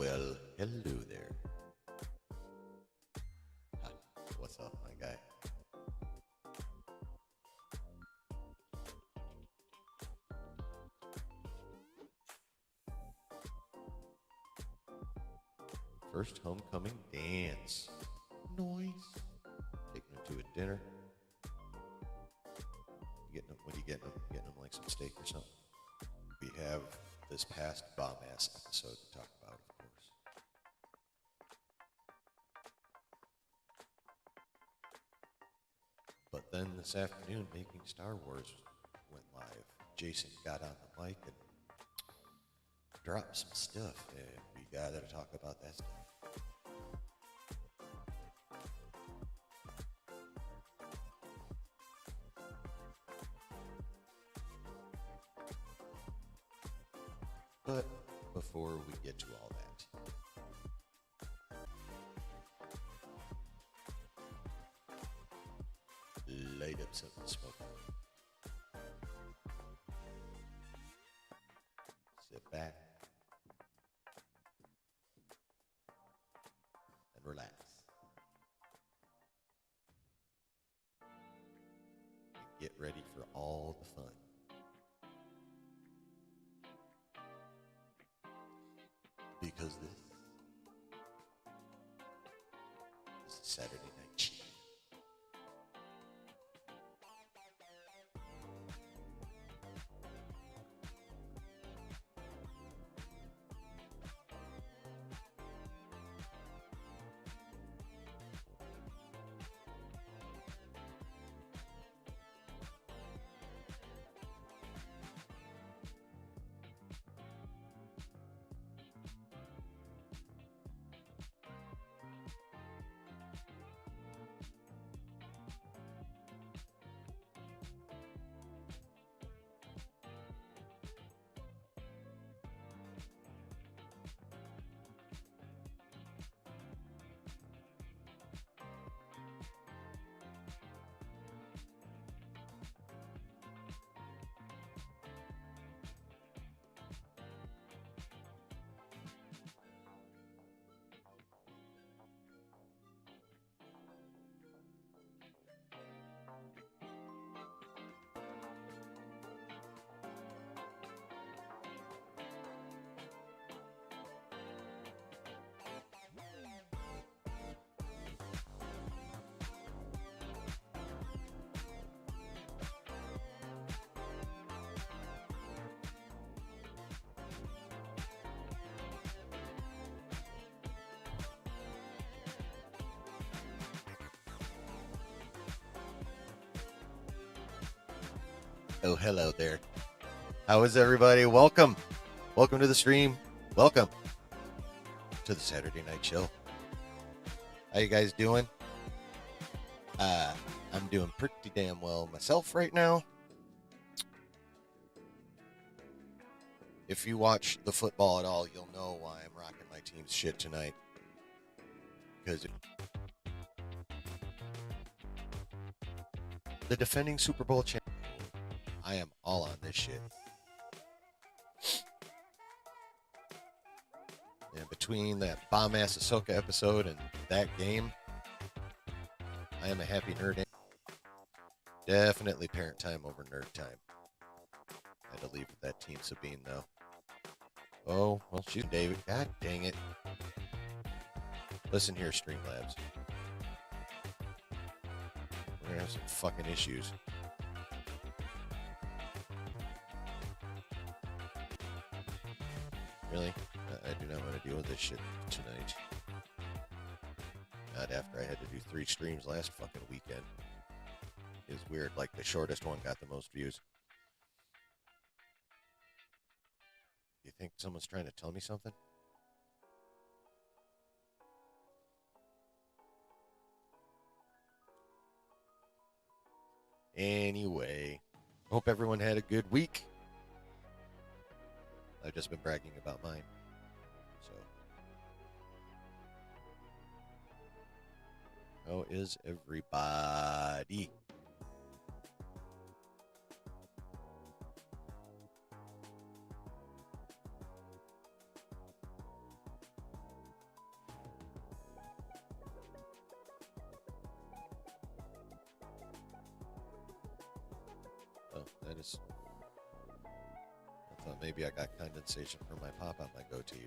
Well, hello there. Hi, what's up, my guy? First homecoming dance. Noise. Taking them to a dinner. What are you getting them? Getting them like some steak or something? We have this past bomb ass episode to talk about, of course. But then this afternoon, Making Star Wars went live. Jason got on the mic and dropped some stuff, and we gotta talk about that stuff. But before we get to all that, light up something smoking. Sit back and relax. And get ready for all the fun. Because this is Saturday Night Chill. Oh, hello there. How is everybody? Welcome. Welcome to the stream. Welcome to the Saturday Night Chill. How you guys doing? I'm doing pretty damn well myself right now. If you watch the football at all, you'll know why I'm rocking my team's shit tonight. Because the defending Super Bowl champ, I am all on this shit. And between that bomb-ass Ahsoka episode and that game, I am a happy nerd. Definitely parent time over nerd time. I had to leave with that team Sabine, though. Oh, well, shoot, David. God dang it. Listen here, Streamlabs. We're going to have some fucking issues. Really? I do not want to deal with this shit tonight. Not after I had to do 3 streams last fucking weekend. It's weird, like the shortest one got the most views. You think someone's trying to tell me something? Anyway, hope everyone had a good week. I've just been bragging about mine. So, how is everybody? No, that is. I thought maybe I got condensation from my pop on my goatee,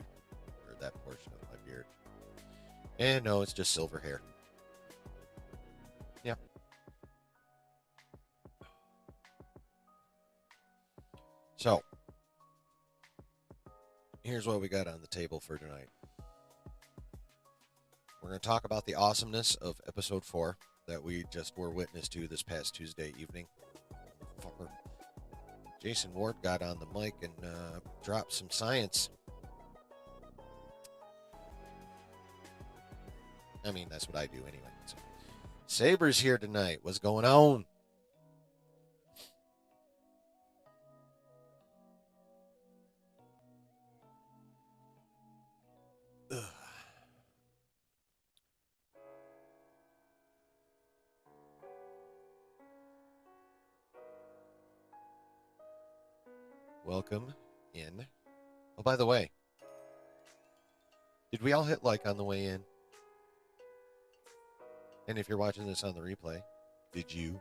or that portion of my beard. And no, it's just silver hair. Yeah. So, here's what we got on the table for tonight. We're going to talk about the awesomeness of episode 4 that we just were witness to this past Tuesday evening. Fucker. Jason Ward got on the mic and dropped some science. I mean, that's what I do anyway. So. Saber's here tonight. What's going on? Ugh. Welcome in. Oh, by the way, did we all hit like on the way in? And if you're watching this on the replay, did you?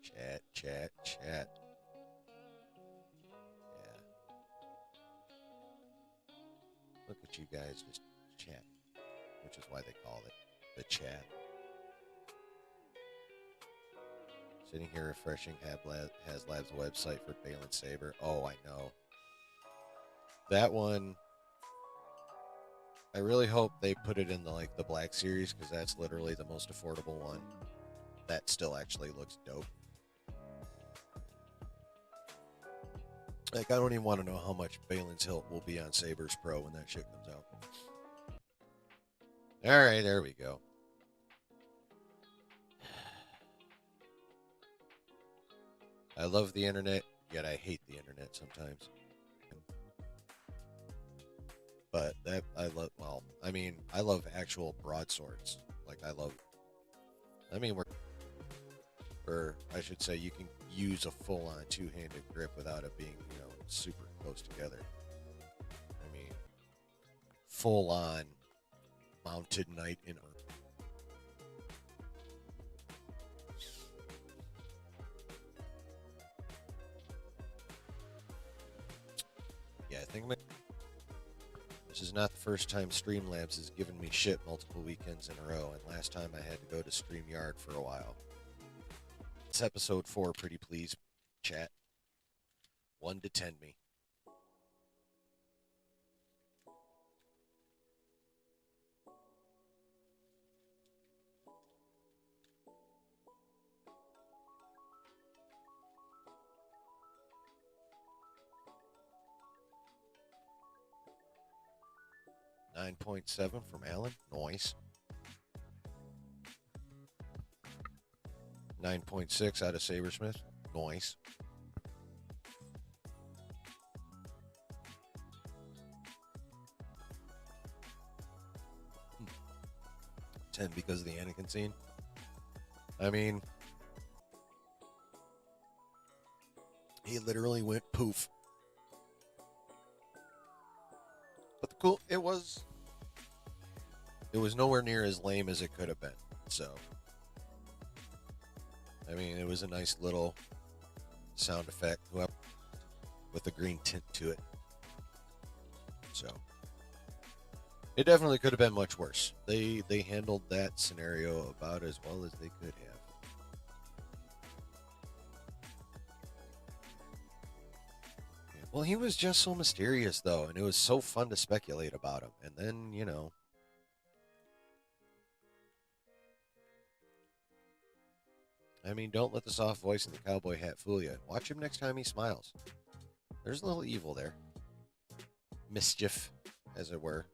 Chat, chat, chat. Yeah. Look at you guys just chat, which is why they call it the chat. Sitting here refreshing HasLab's website for Balin Saber. Oh, I know. That one, I really hope they put it in the Black Series, because that's literally the most affordable one. That still actually looks dope. Like, I don't even want to know how much Balin's hilt will be on Saber's Pro when that shit comes out. Alright, there we go. I love the internet, yet I hate the internet sometimes. But that, I love, well, I mean, I love actual broadswords. Like, or I should say, you can use a full-on two-handed grip without it being, super close together. I mean, full-on mounted knight in armor. Yeah, I think this is not the first time Streamlabs has given me shit multiple weekends in a row, and last time I had to go to StreamYard for a while. It's episode 4, pretty please, chat. 1 to 10 me. .7 from Alan. Nice. 9.6 out of Sabersmith. Nice. 10 because of the Anakin scene. I mean, he literally went poof. But it was nowhere near as lame as it could have been. So, I mean, it was a nice little sound effect with a green tint to it. So, it definitely could have been much worse. They handled that scenario about as well as they could have. Well, he was just so mysterious, though, and it was so fun to speculate about him. And then, I mean, don't let the soft voice in the cowboy hat fool you. Watch him next time he smiles. There's a little evil there. Mischief, as it were.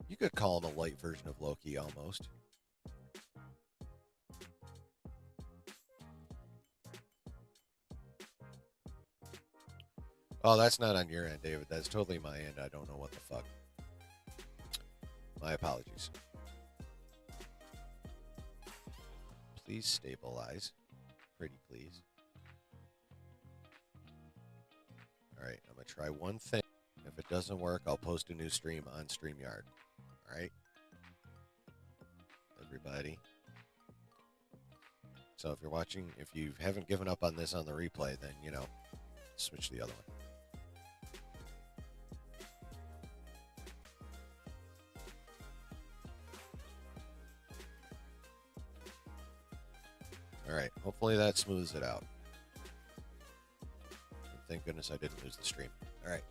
You could call him a light version of Loki, almost. Oh, that's not on your end, David. That's totally my end. I don't know what the fuck. My apologies. Please stabilize. Pretty please. Alright, I'm going to try one thing. If it doesn't work, I'll post a new stream on StreamYard. Alright? Everybody. So if you're watching, if you haven't given up on this on the replay, then, you know, switch to the other one. All right, hopefully that smooths it out. Thank goodness I didn't lose the stream. All right.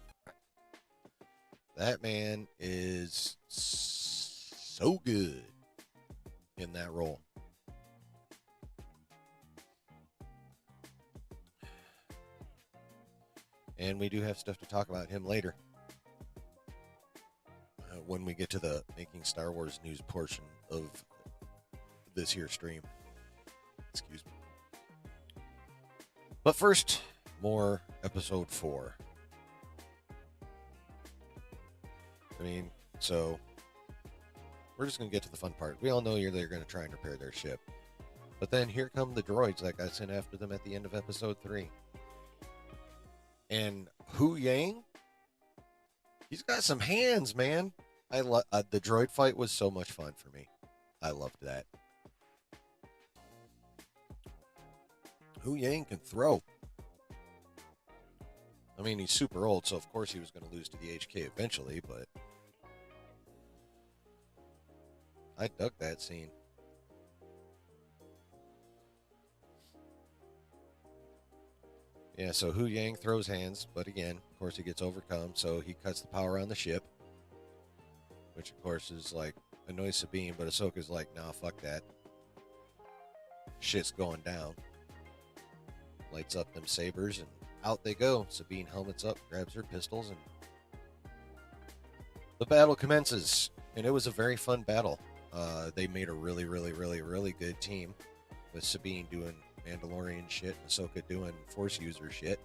That man is so good in that role. And we do have stuff to talk about him later. When we get to the making Star Wars news portion of this here stream. Excuse me. But first, more episode 4. I mean, so we're just going to get to the fun part. We all know they're going to try and repair their ship. But then here come the droids that got sent after them at the end of episode 3. And Hu Yang, he's got some hands, man. The droid fight was so much fun for me. I loved that. Hu Yang can throw. I mean, he's super old, so of course he was going to lose to the HK eventually, but I dug that scene. Yeah, so Hu Yang throws hands, but again, of course, he gets overcome, so he cuts the power on the ship, which, of course, is like, annoys Sabine, but Ahsoka's like, nah, fuck that. Shit's going down. Lights up them sabers, and out they go. Sabine helmets up, grabs her pistols, and the battle commences. And it was a very fun battle. They made a really, really, really, really good team, with Sabine doing Mandalorian shit, and Ahsoka doing Force user shit.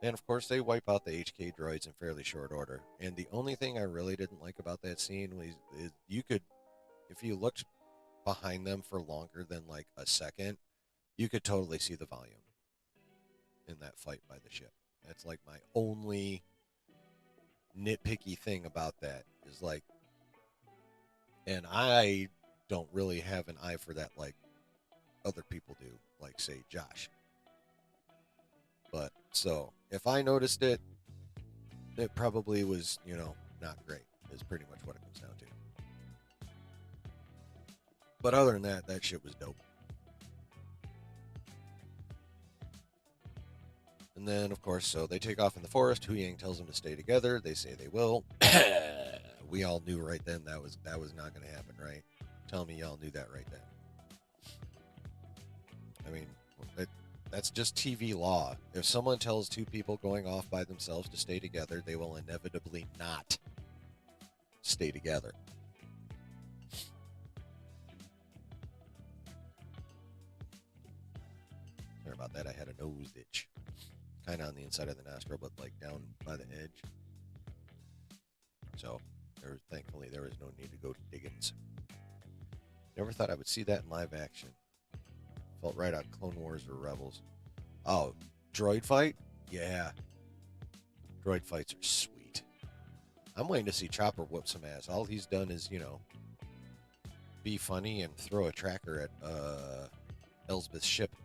And of course, they wipe out the HK droids in fairly short order. And the only thing I really didn't like about that scene was you could, if you looked behind them for longer than like a second, you could totally see the volume in that fight by the ship. That's like my only nitpicky thing about that is like, and I don't really have an eye for that like other people do, like say Josh. But so if I noticed it, it probably was, you know, not great, is pretty much what it comes down to. But other than that, that shit was dope. And then, of course, so they take off in the forest. Hu Yang tells them to stay together. They say they will. We all knew right then that was not going to happen, right? Tell me y'all knew that right then. I mean, that's just TV law. If someone tells two people going off by themselves to stay together, they will inevitably not stay together. Sorry about that. I had a nose itch. Kind of on the inside of the nostril, but like down by the edge. So, thankfully, there was no need to go to Diggins. Never thought I would see that in live action. Felt right out Clone Wars or Rebels. Oh, droid fight? Yeah. Droid fights are sweet. I'm waiting to see Chopper whoop some ass. All he's done is, you know, be funny and throw a tracker at Elsbeth's ship.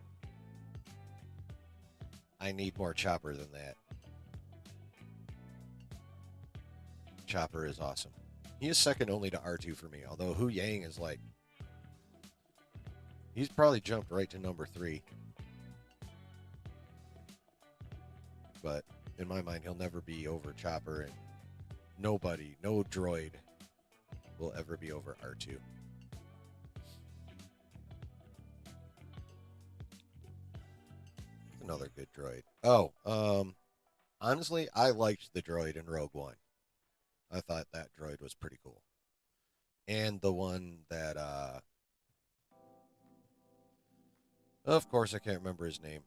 I need more Chopper than that. Chopper is awesome. He is second only to R2 for me, although Hu Yang is like, he's probably jumped right to number 3. But in my mind, he'll never be over Chopper, and no droid will ever be over R2. Another good droid. Oh, honestly, I liked the droid in Rogue One. I thought that droid was pretty cool. And the one that, of course, I can't remember his name.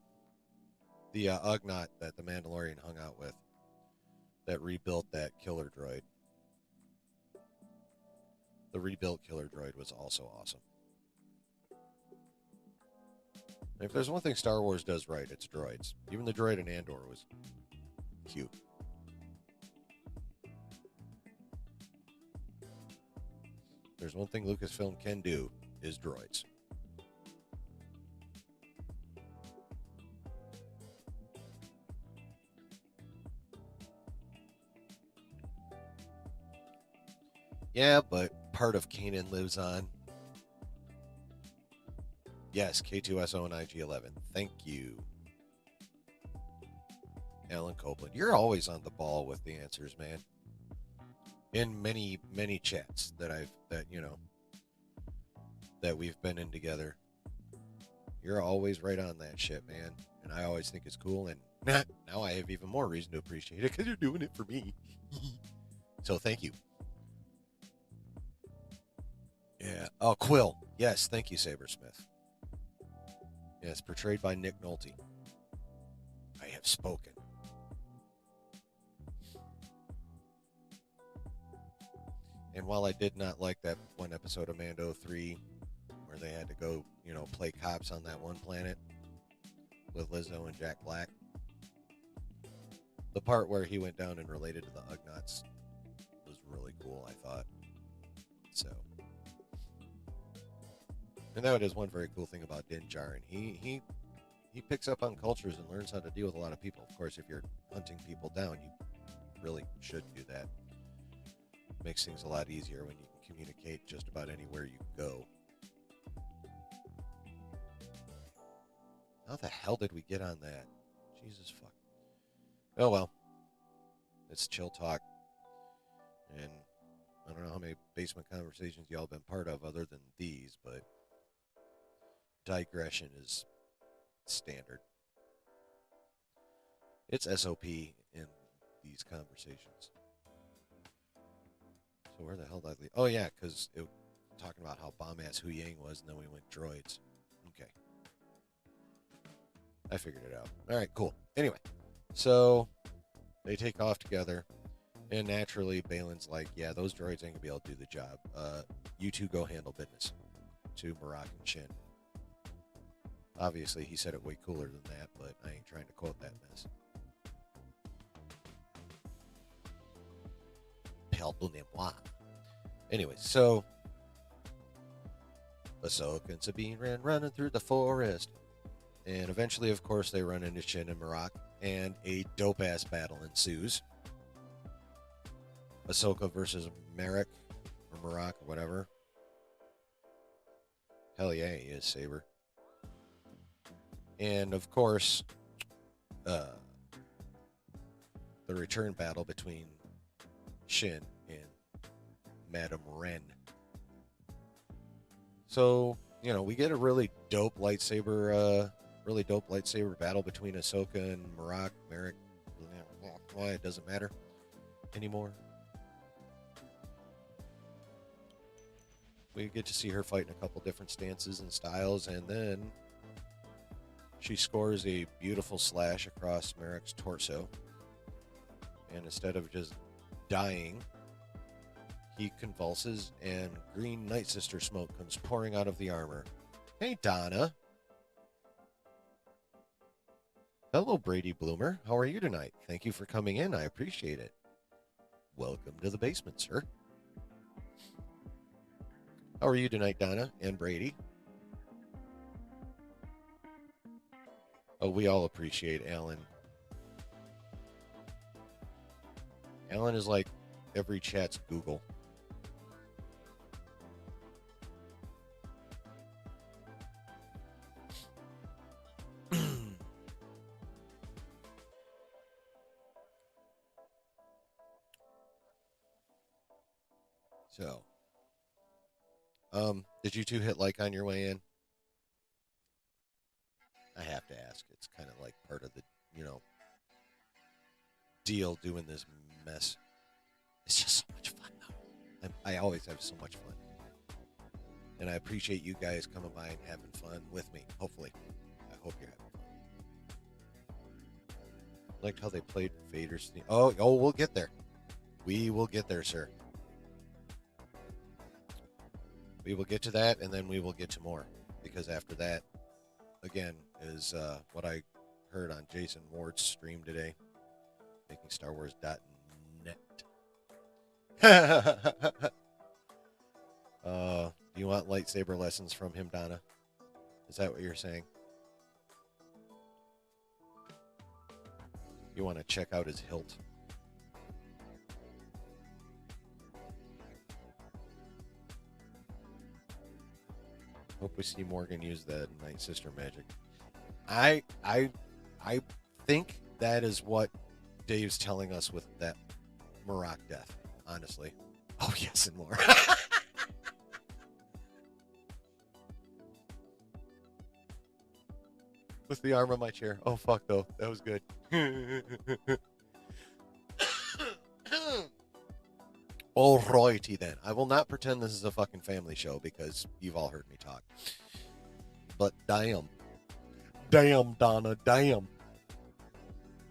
The Ugnaught that the Mandalorian hung out with that rebuilt that killer droid. The rebuilt killer droid was also awesome. If there's one thing Star Wars does right, it's droids. Even the droid in Andor was cute. There's one thing Lucasfilm can do, is droids. Yeah, but part of Kanan lives on. Yes, K2SO and IG-11. Thank you, Alan Copeland. You're always on the ball with the answers, man. In many, many chats that we've been in together. You're always right on that shit, man. And I always think it's cool. And now I have even more reason to appreciate it because you're doing it for me. So thank you. Yeah. Oh, Quill. Yes, thank you, Sabersmith. Yes, portrayed by Nick Nolte. I have spoken. And while I did not like that one episode of Mando 3 where they had to go, play cops on that one planet with Lizzo and Jack Black, the part where he went down and related to the Ugnaughts was really cool, I thought. So, and that is one very cool thing about Din Djarin. He picks up on cultures and learns how to deal with a lot of people. Of course, if you're hunting people down, you really should do that. Makes things a lot easier when you can communicate just about anywhere you go. How the hell did we get on that? Jesus fuck. Oh well. It's chill talk. And I don't know how many basement conversations y'all been part of other than these, but digression is standard. It's SOP in these conversations. So where the hell did I leave? Oh yeah, because it talking about how bomb-ass Hu Yang was, and then we went droids. Okay. I figured it out. All right, cool. Anyway, so they take off together, and naturally Balin's like, yeah, those droids ain't gonna be able to do the job. You two go handle business. To Marok and Shin. Obviously, he said it way cooler than that, but I ain't trying to quote that mess. Pardonnez-moi. Anyway, so Ahsoka and Sabine ran running through the forest. And eventually, of course, they run into Shin and Marok, and a dope-ass battle ensues. Ahsoka versus Merrick, or Marok, or whatever. Hell yeah, he is, Saber. And, of course, the return battle between Shin and Madame Ren. So, we get a really dope lightsaber battle between Ahsoka and Marok. Merrick, why it doesn't matter anymore. We get to see her fight in a couple different stances and styles, and then she scores a beautiful slash across Merrick's torso. And instead of just dying, he convulses, and green Night Sister smoke comes pouring out of the armor. Hey, Donna. Hello, Brady Bloomer. How are you tonight? Thank you for coming in. I appreciate it. Welcome to the basement, sir. How are you tonight, Donna and Brady? Oh, we all appreciate Alan. Alan is like every chat's Google. So, did you two hit like on your way in? I have to ask. It's kind of like part of the, deal doing this mess. It's just so much fun, though. I always have so much fun. And I appreciate you guys coming by and having fun with me, hopefully. I hope you're having fun. Liked how they played Vader's theme. Oh, we'll get there. We will get there, sir. We will get to that, and then we will get to more. Because after that, again, is what I heard on Jason Ward's stream today. MakingStarWars.net. Do you want lightsaber lessons from him, Donna? Is that what you're saying? You want to check out his hilt? Hope we see Morgan use that Night Sister magic. I think that is what Dave's telling us with that Marak death, honestly. Oh, yes, and more. With the arm of my chair. Oh, fuck, though. That was good. Alrighty, then. I will not pretend this is a fucking family show because you've all heard me talk. But damn. Damn, Donna. Damn.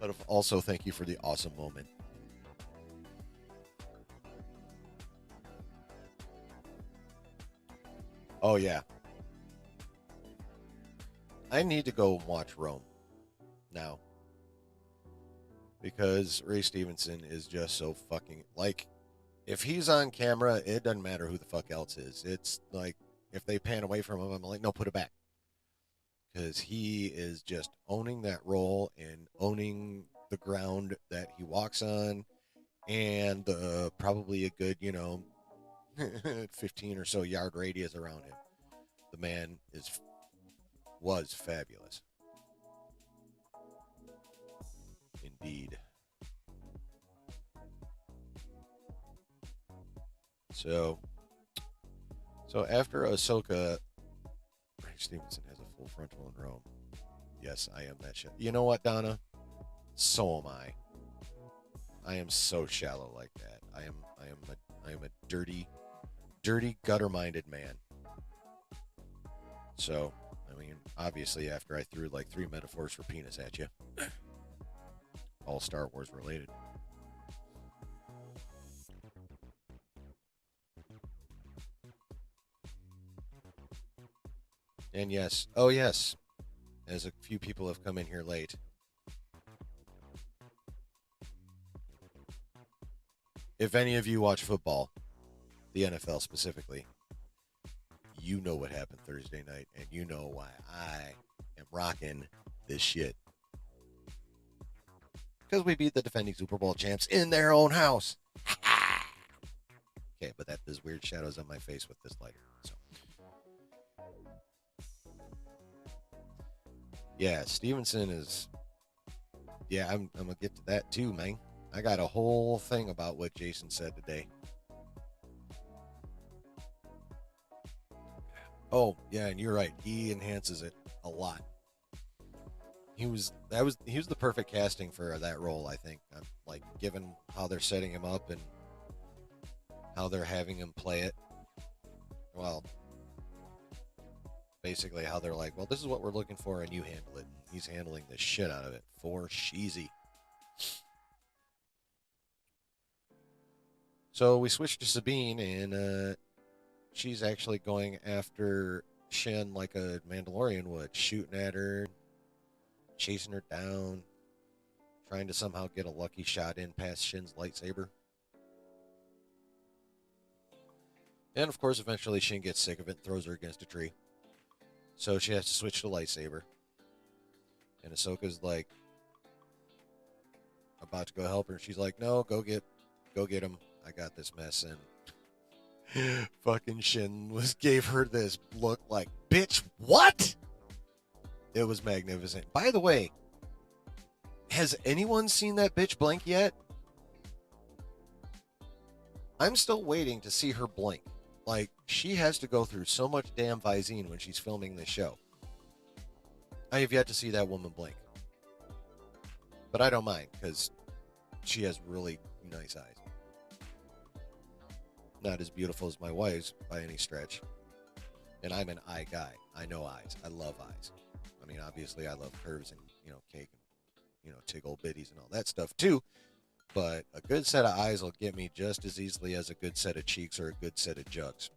But also, thank you for the awesome moment. Oh, yeah. I need to go watch Rome now. Because Ray Stevenson is just so fucking... Like, if he's on camera, it doesn't matter who the fuck else is. It's like, if they pan away from him, I'm like, no, put it back. Because he is just owning that role and owning the ground that he walks on. And probably a good, 15 or so yard radius around him. The man was fabulous. Indeed. So after Ahsoka, Ray Stevenson has a full frontal in Rome. Yes, I am that shit. You know what, Donna? So am I. I am so shallow like that. I am a dirty, gutter-minded man. So, I mean, obviously, after I threw like 3 metaphors for penis at you, all Star Wars related. And yes, oh yes, as a few people have come in here late. If any of you watch football, the NFL specifically, you know what happened Thursday night, and you know why I am rocking this shit. Because we beat the defending Super Bowl champs in their own house. Okay, but that there's weird shadows on my face with this lighter. So, yeah, Stevenson is. Yeah, I'm gonna get to that too, man. I got a whole thing about what Jason said today. Oh, yeah, and you're right. He enhances it a lot. He was the perfect casting for that role, I think. Like, given how they're setting him up and how they're having him play it. Well, basically how they're like, well, this is what we're looking for, and you handle it. He's handling the shit out of it for Sheezy. So we switched to Sabine, and she's actually going after Shin like a Mandalorian would, shooting at her, chasing her down, trying to somehow get a lucky shot in past Shin's lightsaber. And of course, eventually Shin gets sick of it and throws her against a tree. So she has to switch to lightsaber. And Ahsoka's like about to go help her. She's like, no, go get him. I got this mess. And fucking Shin gave her this look like, bitch, what? It was magnificent. By the way, has anyone seen that bitch blink yet? I'm still waiting to see her blink. Like, she has to go through so much damn Visine when she's filming this show. I have yet to see that woman blink. But I don't mind, because she has really nice eyes. Not as beautiful as my wife's by any stretch. And I'm an eye guy. I know eyes. I love eyes. I mean, obviously, I love curves and, cake and, tickle bitties and all that stuff, too. But a good set of eyes will get me just as easily as a good set of cheeks or a good set of jugs.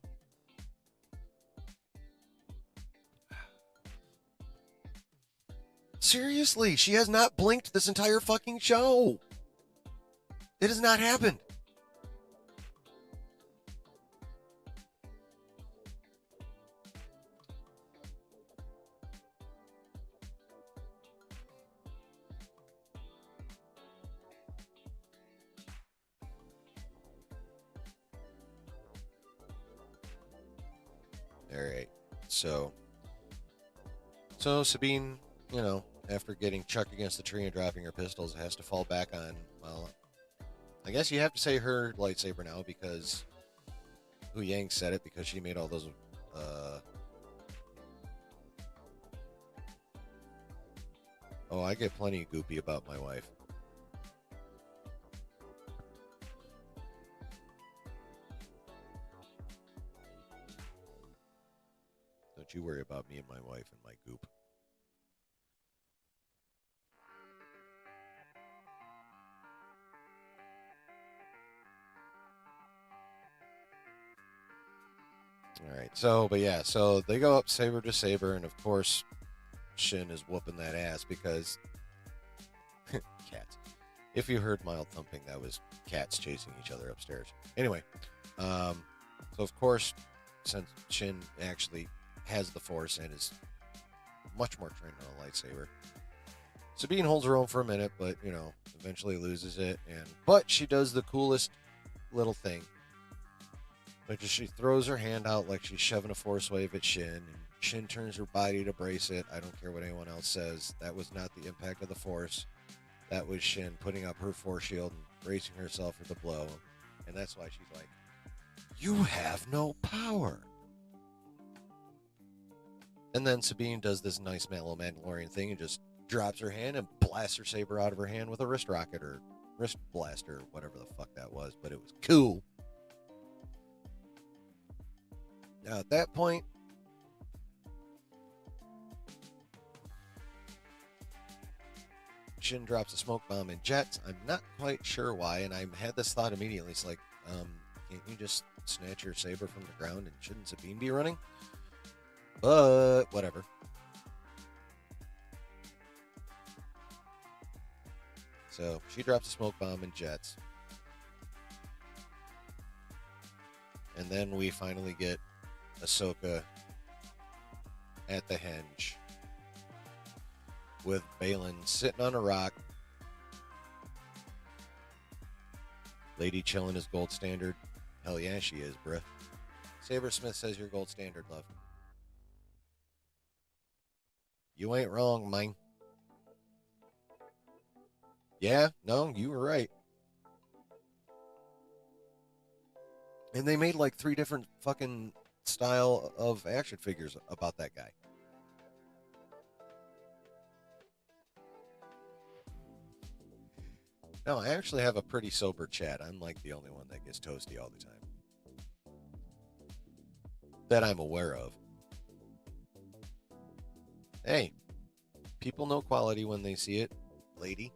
Seriously, she has not blinked this entire fucking show. It has not happened. All right. So Sabine, after getting chucked against the tree and dropping her pistols, has to fall back on, well, I guess you have to say her lightsaber now because Hu Yang said it because she made all those. Oh, I get plenty goopy about my wife. Don't you worry about me and my wife and my goop. All right. So they go up saber to saber, and of course, Shin is whooping that ass because cats. If you heard mild thumping, that was cats chasing each other upstairs. Anyway, so of course, since Shin actually has the Force and is much more trained on a lightsaber, Sabine holds her own for a minute, but eventually loses it. But she does the coolest little thing. Like she throws her hand out like she's shoving a Force wave at Shin, and Shin turns her body to brace it. I don't care what anyone else says. That was not the impact of the Force. That was Shin putting up her Force shield and bracing herself for the blow. And that's why she's like, "You have no power." And then Sabine does this nice little Mandalorian thing and just drops her hand and blasts her saber out of her hand with a wrist rocket or wrist blaster or whatever the fuck that was. But it was cool. Now, at that point, Shin drops a smoke bomb in jets. I'm not quite sure why, and I had this thought immediately. It's like, can't you just snatch your saber from the ground and shouldn't Sabine be running? But whatever. So she drops a smoke bomb in jets. And then we finally get Ahsoka at the henge with Balin sitting on a rock. Lady chilling is gold standard. Hell yeah, she is, bruh. Sabersmith says you're gold standard, love. You ain't wrong, mine. Yeah, no, you were right. And they made like 3 different fucking style of action figures about that guy. No, I actually have a pretty sober chat. I'm like the only one that gets toasty all the time. That I'm aware of. Hey, people know quality when they see it, lady.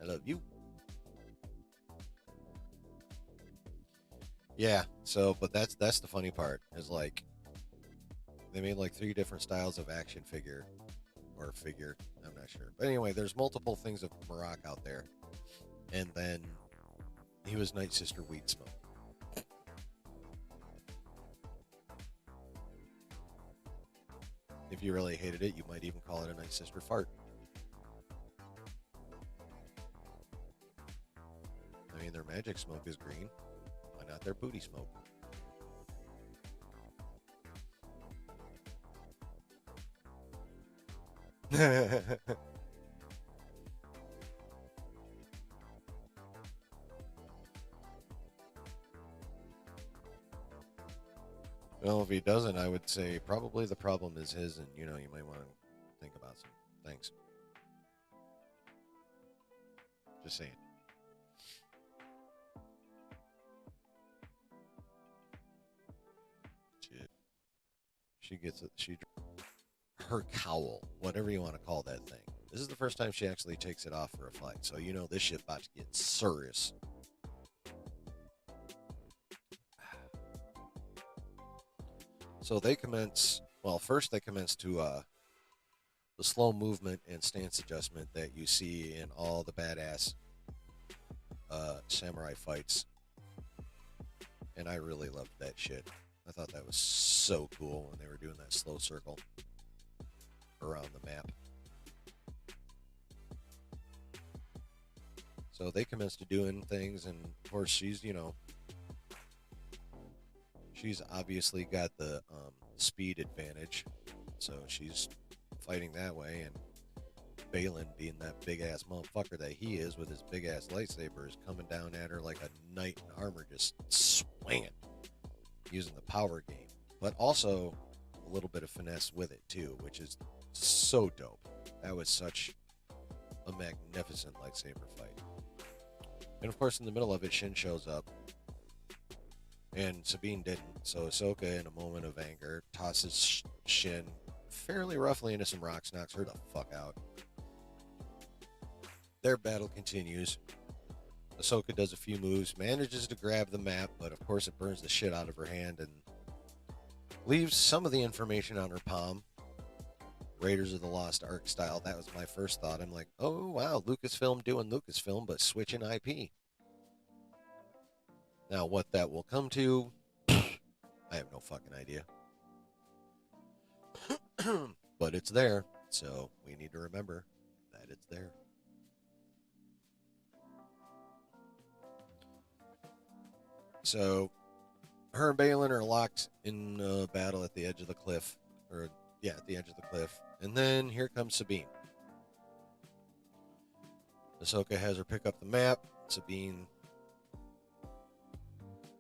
I love you. Yeah, but that's the funny part is like they made like 3 different styles of action figure or figure. I'm not sure, but anyway, there's multiple things of Marok out there, and then he was Night Sister Weed Smoke. If you really hated it, you might even call it a Night Sister Fart. I mean, their magic smoke is green. Why not their booty smoke? Well, if he doesn't, I would say probably the problem is his, and you might want to think about some things. Just saying. She gets it. Her cowl, whatever you want to call that thing. This is the first time she actually takes it off for a fight, so this shit about to get serious. So they commence. Well, first they commence to the slow movement and stance adjustment that you see in all the badass samurai fights, and I really loved that shit. I thought that was so cool when they were doing that slow circle around the map. So they commence to doing things, and of course she's She's obviously got the speed advantage, so she's fighting that way. And Balin, being that big ass motherfucker that he is with his big ass lightsaber, is coming down at her like a knight in armor, just swinging, using the power game, but also a little bit of finesse with it too, which is so dope. That was such a magnificent lightsaber fight. And of course, in the middle of it, Shin shows up, and Sabine didn't. So Ahsoka, in a moment of anger, tosses Shin fairly roughly into some rocks, knocks her the fuck out. Their battle continues. Ahsoka does a few moves, manages to grab the map, but of course it burns the shit out of her hand and leaves some of the information on her palm. Raiders of the Lost Ark style. That was my first thought. I'm like, oh wow, Lucasfilm doing Lucasfilm, but switching IP. Now, what that will come to, I have no fucking idea. But it's there, so we need to remember that it's there. So, her and Balin are locked in a battle at the edge of the cliff. At the edge of the cliff. And then here comes Sabine. Ahsoka has her pick up the map. Sabine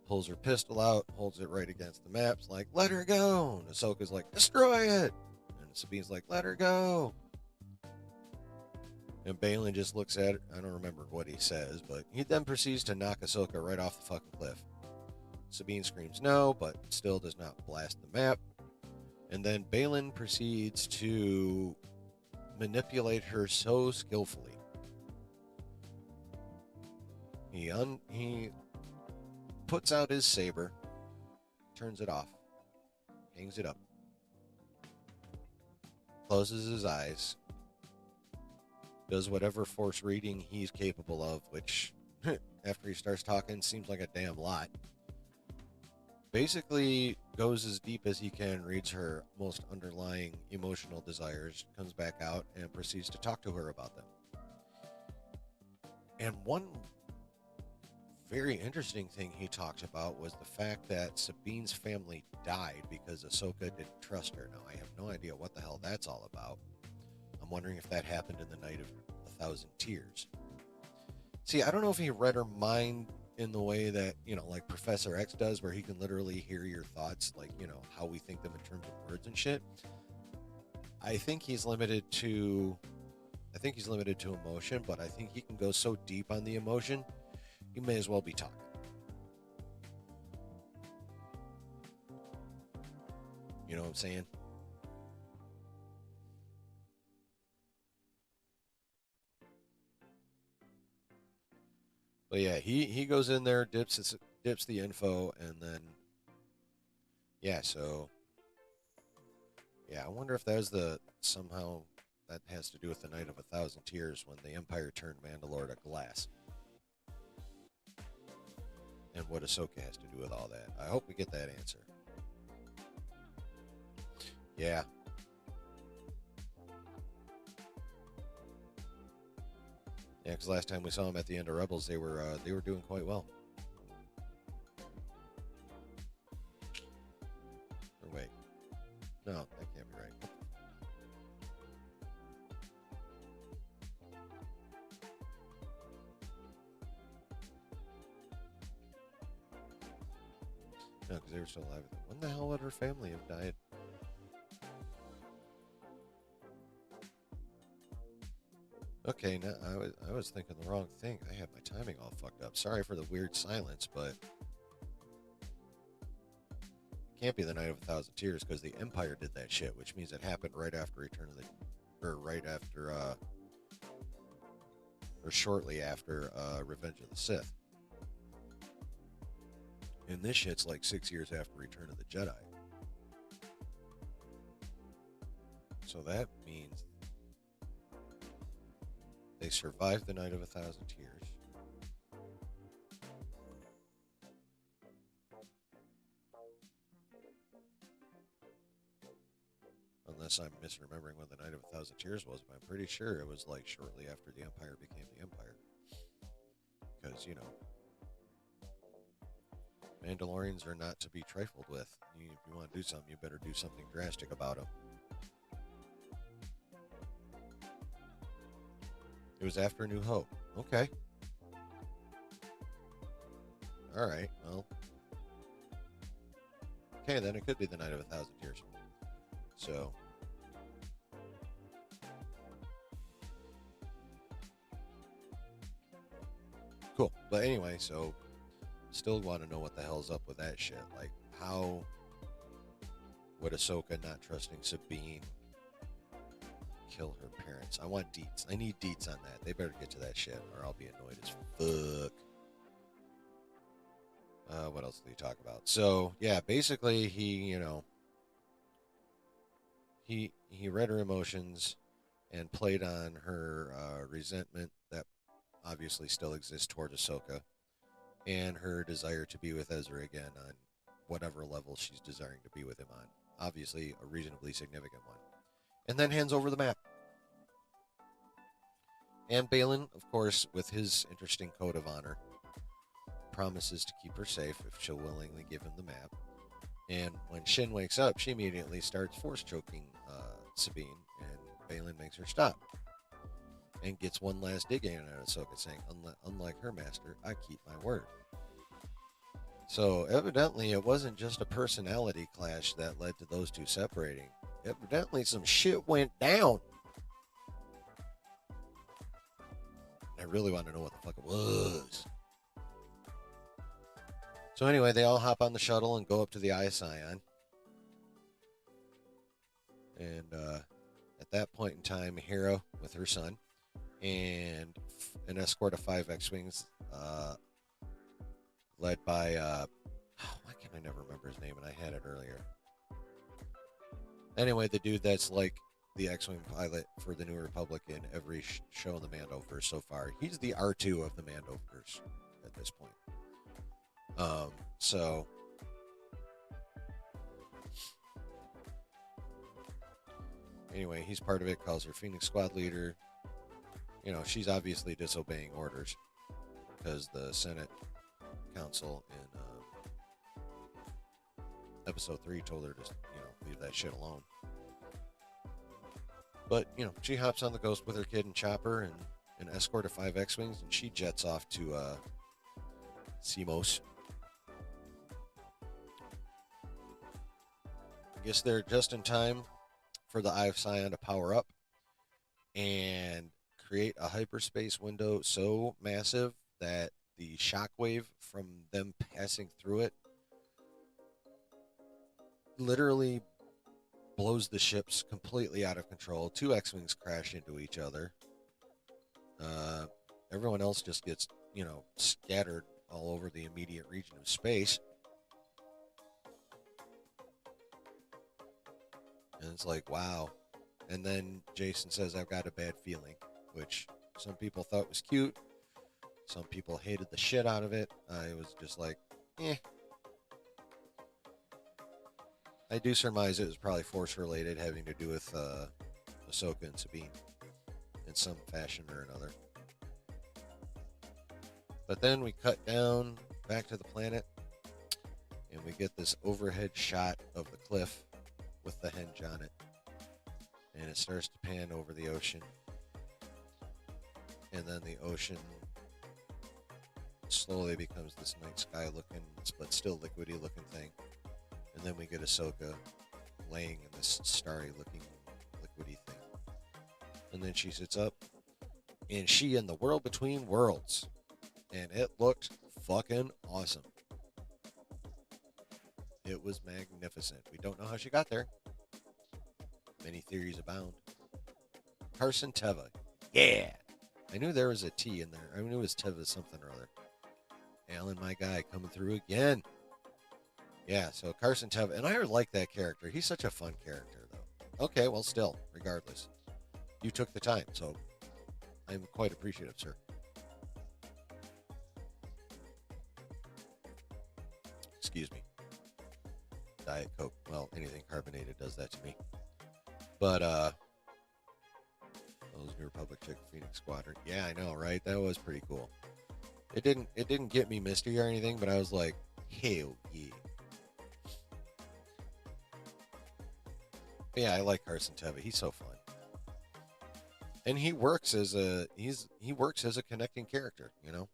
pulls her pistol out, holds it right against the maps, like, let her go. And Ahsoka's like, destroy it. And Sabine's like, let her go. And Balin just looks at it. I don't remember what he says, but he then proceeds to knock Ahsoka right off the fucking cliff. Sabine screams no, but still does not blast the map. And then Balin proceeds to manipulate her so skillfully. He puts out his saber, turns it off, hangs it up, closes his eyes, does whatever force reading he's capable of, which, after he starts talking, seems like a damn lot. Basically goes as deep as he can, reads her most underlying emotional desires, comes back out, and proceeds to talk to her about them. And one very interesting thing he talked about was the fact that Sabine's family died because Ahsoka didn't trust her. Now, I have no idea what the hell that's all about. I'm wondering if that happened in the Night of 1,000 Tears. See, I don't know if he read her mind in the way that, like Professor X does, where he can literally hear your thoughts, like, how we think them in terms of words and shit. I think he's limited to emotion, but I think he can go so deep on the emotion, he may as well be talking. You know what I'm saying? But yeah, he goes in there, dips the info, and then I wonder if that was somehow that has to do with the Night of 1,000 Tears, when the Empire turned Mandalore to glass, and what Ahsoka has to do with all that. I hope we get that answer. Yeah. Yeah, because last time we saw them at the end of Rebels, they were doing quite well. Or wait, no, that can't be right. No, because they were still alive. When the hell would her family have died? Okay, now I was thinking the wrong thing. I had my timing all fucked up. Sorry for the weird silence, but it can't be the Night of 1,000 Tears, because the Empire did that shit, which means it happened right after or shortly after Revenge of the Sith. And this shit's like 6 years after Return of the Jedi. So that means they survived the Night of 1,000 Tears. Unless I'm misremembering when the Night of 1,000 Tears was, but I'm pretty sure it was like shortly after the Empire became the Empire. Because, Mandalorians are not to be trifled with. If you want to do something, you better do something drastic about them. It was after New Hope. Okay. All right. Well. Okay, then it could be the Night of 1,000 Years. So. Cool. But anyway, so still want to know what the hell's up with that shit. Like, how would Ahsoka, not trusting Sabine, kill her parents? I want deets. I need deets on that. They better get to that shit, or I'll be annoyed as fuck. What else did he talk about? So yeah, basically he read her emotions and played on her resentment that obviously still exists toward Ahsoka, and her desire to be with Ezra again on whatever level she's desiring to be with him on. Obviously, a reasonably significant one. And then hands over the map. And Balin, of course, with his interesting code of honor, promises to keep her safe if she'll willingly give him the map. And when Shin wakes up, she immediately starts force choking Sabine, and Balin makes her stop. And gets one last dig in at Ahsoka, saying, unlike her master, I keep my word. So evidently it wasn't just a personality clash that led to those two separating. Evidently some shit went down. I really want to know what the fuck it was. So anyway, they all hop on the shuttle and go up to the Eye Scion. And at that point in time, Hera with her son and an escort of 5 X-Wings led by, why can I never remember his name, and I had it earlier. Anyway, the dude that's like the X-Wing pilot for the New Republic in every show in the Mandoverse so far. He's the R2 of the Mandoverse at this point. So anyway, he's part of it, calls her Phoenix Squad leader. You know, she's obviously disobeying orders because the Senate Council in Episode 3 told her to, leave that shit alone. But, she hops on the Ghost with her kid and Chopper and an escort of 5 X-Wings, and she jets off to Simos. I guess they're just in time for the Eye of Sion to power up and create a hyperspace window so massive that the shockwave from them passing through it literally blows the ships completely out of control. 2 X-Wings crash into each other. Everyone else just gets, scattered all over the immediate region of space. And it's like, wow. And then Jason says, I've got a bad feeling, which some people thought was cute. Some people hated the shit out of it. I was just like, eh. I do surmise it was probably force-related, having to do with Ahsoka and Sabine in some fashion or another. But then we cut down back to the planet, and we get this overhead shot of the cliff with the henge on it. And it starts to pan over the ocean. And then the ocean slowly becomes this night sky looking, but still liquidy looking thing. And then we get Ahsoka laying in this starry looking liquidy thing. And then she sits up, and she in the world between worlds. And it looked fucking awesome. It was magnificent. We don't know how she got there. Many theories abound. Carson Teva. Yeah. I knew there was a T in there. I knew it was Teva something or other. Alan, my guy, coming through again. Yeah, so Carson Teva. And I like that character. He's such a fun character, though. Okay, well, still, regardless. You took the time, so I'm quite appreciative, sir. Excuse me. Diet Coke. Well, anything carbonated does that to me. But, those New Republic Chick Phoenix Squadron. Yeah, I know, right? That was pretty cool. It didn't get me misty or anything, but I was like, Hell yeah. Yeah, I like Carson Teva. He's so fun. And he works as a connecting character, you know?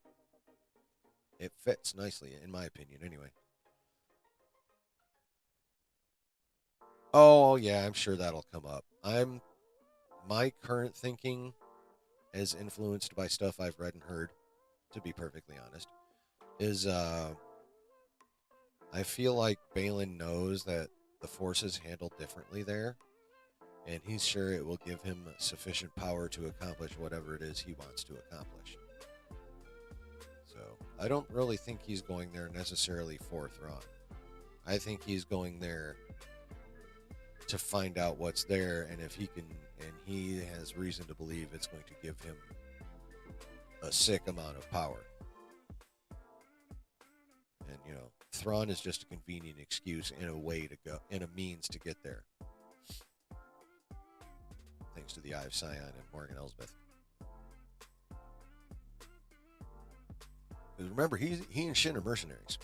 It fits nicely, in my opinion, anyway. Oh yeah, I'm sure that'll come up. My current thinking, as influenced by stuff I've read and heard, to be perfectly honest, is I feel like Balin knows that the Force is handled differently there, and he's sure it will give him sufficient power to accomplish whatever it is he wants to accomplish. So I don't really think he's going there necessarily for Thrawn. I think he's going there to find out what's there, and if he can, and he has reason to believe it's going to give him a sick amount of power. And Thrawn is just a convenient excuse and a way to go, and a means to get there. Thanks to the Eye of Sion and Morgan Elsbeth. Because remember, he and Shin are mercenaries.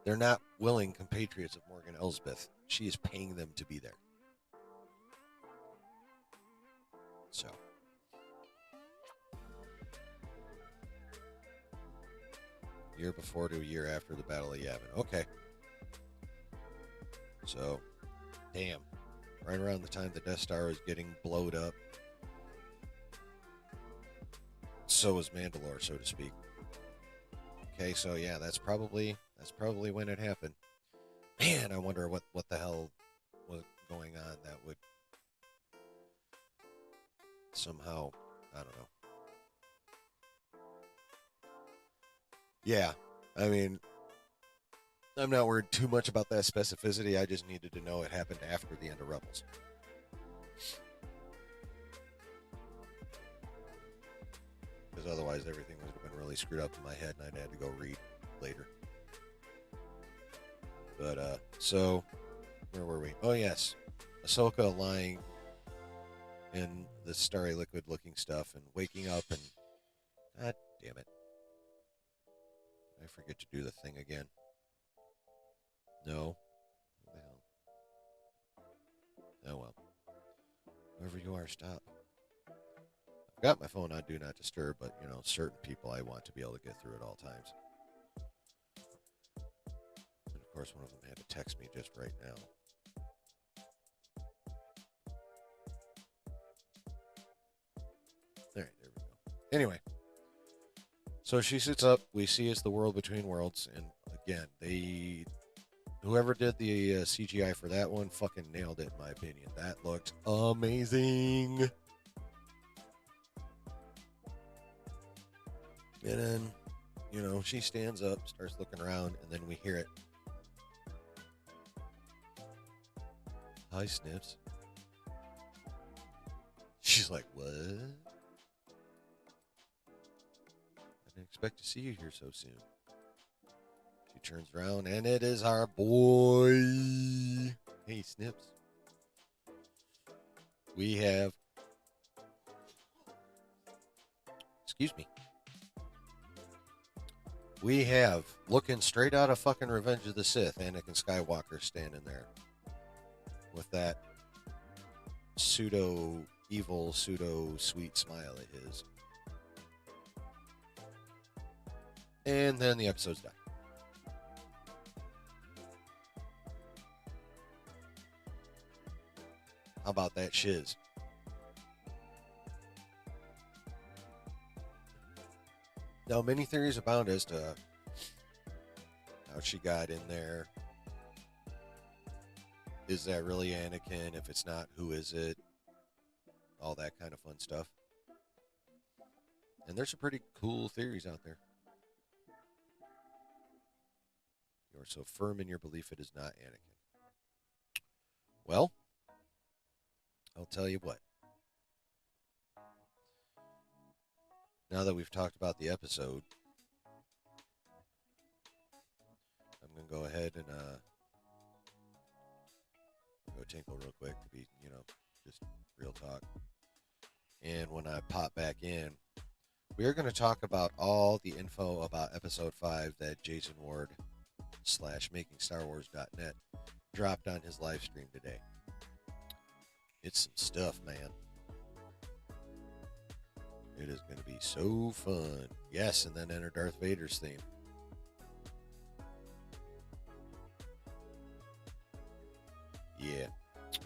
They're not willing compatriots of Morgan Elsbeth. She is paying them to be there. So. Year before to a year after the Battle of Yavin. Okay. So, damn. Right around the time the Death Star is getting blowed up. So is Mandalore, so to speak. Okay, so yeah, that's probably when it happened. Man, I wonder what the hell was going on that would somehow, I don't know. Yeah, I mean, I'm not worried too much about that specificity. I just needed to know it happened after the end of Rebels. Because otherwise everything would have been really screwed up in my head and I'd had to go read later. But, so, where were we? Oh, yes. Ahsoka lying in the starry liquid looking stuff and waking up and, god damn it. I forget to do the thing again. No. What the hell? Oh, well. Whoever you are, stop. I've got my phone on Do Not Disturb, but, certain people I want to be able to get through at all times. And, of course, one of them had to text me just right now. All right, there we go. Anyway. So she sits up. We see it's the world between worlds. And, again, whoever did the CGI for that one fucking nailed it, in my opinion. That looked amazing. And then, she stands up, starts looking around, and then we hear it. Hi, Snips. She's like, what? I didn't expect to see you here so soon. She turns around, and it is our boy. Hey, Snips. We have... Excuse me. We have, looking straight out of fucking Revenge of the Sith, Anakin Skywalker standing there with that pseudo-evil, pseudo-sweet smile of his. And then the episode's done. How about that shiz? Now, many theories abound as to how she got in there. Is that really Anakin? If it's not, who is it? All that kind of fun stuff. And there's some pretty cool theories out there. You're so firm in your belief it is not Anakin. Well, I'll tell you what. Now that we've talked about the episode, I'm going to go ahead and go tinkle real quick to be, just real talk. And when I pop back in, We're going to talk about all the info about Episode 5 that Jason Ward slash MakingStarWars.net dropped on his live stream today. It's some stuff, man. It is going to be so fun. Yes, and then enter Darth Vader's theme. Yeah.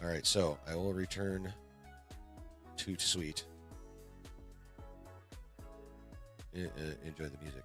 All right, so I will return to Sweet. Enjoy the music.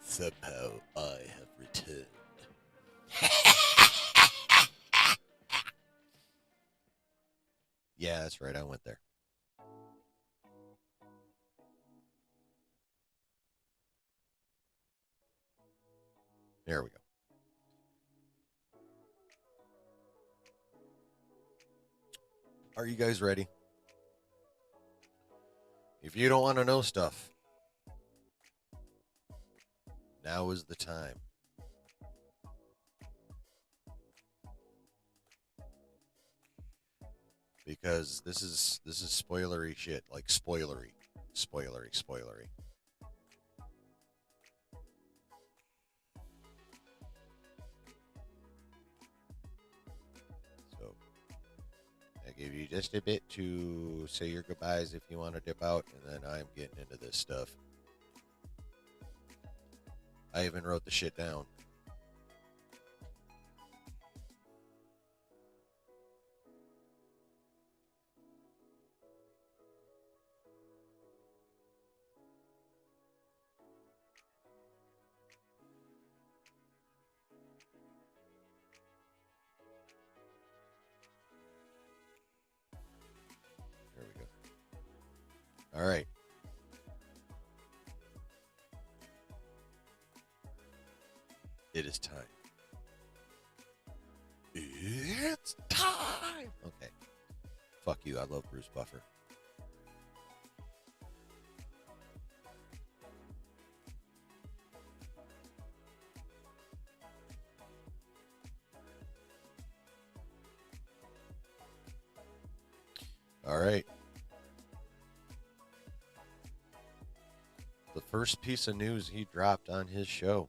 Somehow I have returned. Yeah, that's right. I went there. There we go. Are you guys ready? If you don't want to know stuff, now is the time. Because this is spoilery shit, like spoilery. Spoilery. So I give you just a bit to say your goodbyes if you want to dip out, and then I'm getting into this stuff. I even wrote the shit down. All right. It is time. It's time. Okay. Fuck you. I love Bruce Buffer. All right. The first piece of news he dropped on his show,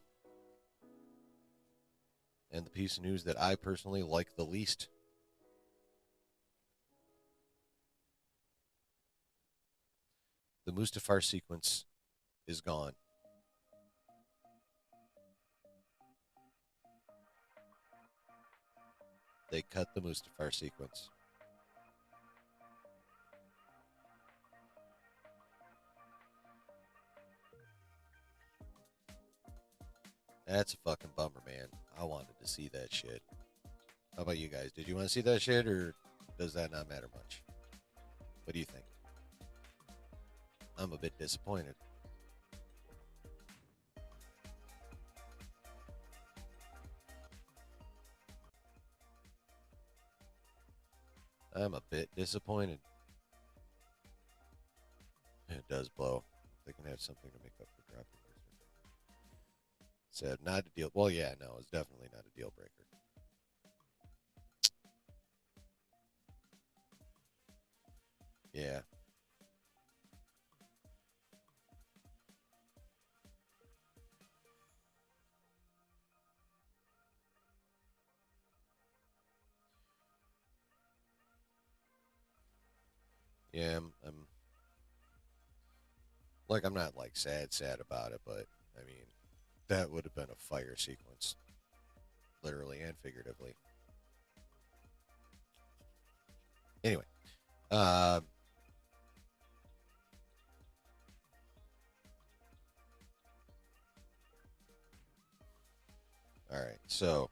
and the piece of news that I personally like the least. The Mustafar sequence is gone. They cut the Mustafar sequence. That's a fucking bummer, man. I wanted to see that shit. How about you guys? Did you want to see that shit, or does that not matter much? What do you think? I'm a bit disappointed. I'm a bit disappointed. It does blow. They can have something to make up for dropping this. Said not a deal. Well, yeah, no, it's definitely not a deal breaker. Yeah. Yeah, I'm like, I'm not like sad about it, but I mean, that would have been a fire sequence, literally and figuratively. Anyway, uh, all right. So,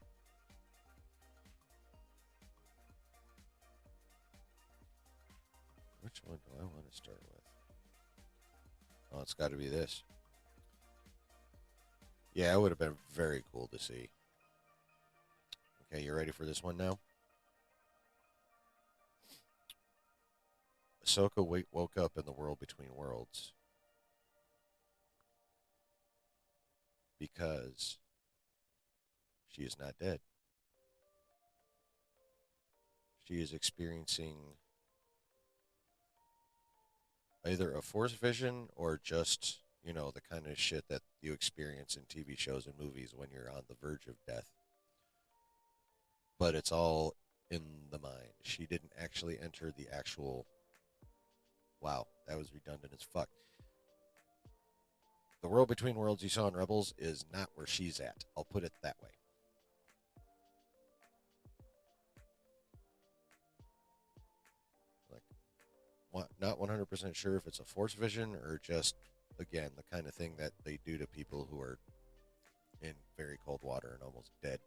which one do I want to start with? Oh, it's got to be this. Yeah, it would have been very cool to see. Okay, you ready for this one now? Ahsoka woke up in the world between worlds because she is not dead. She is experiencing either a force vision or just, the kind of shit that you experience in TV shows and movies when you're on the verge of death. But it's all in the mind. She didn't actually enter the actual. Wow, that was redundant as fuck. The world between worlds you saw in Rebels is not where she's at. I'll put it that way. Like, not 100% sure if it's a force vision or just, again, the kind of thing that they do to people who are in very cold water and almost dead.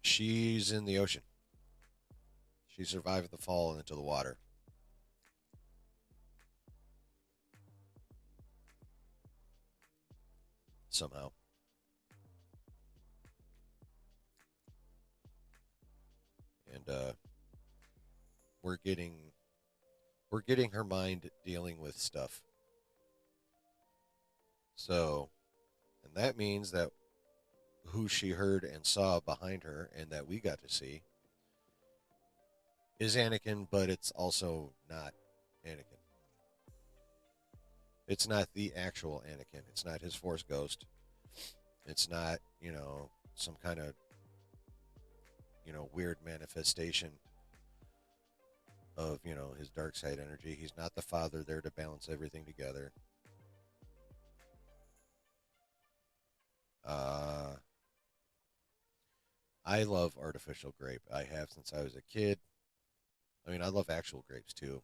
She's in the ocean. She survived the fall into the water. Somehow. And we're getting we're getting her mind dealing with stuff. So, and that means that who she heard and saw behind her and that we got to see is Anakin, but it's also not Anakin. It's not the actual Anakin. It's not his Force ghost. It's not, some kind of, weird manifestation of, his dark side energy. He's not the father there to balance everything together. I love artificial grape. I have since I was a kid. I mean, I love actual grapes too,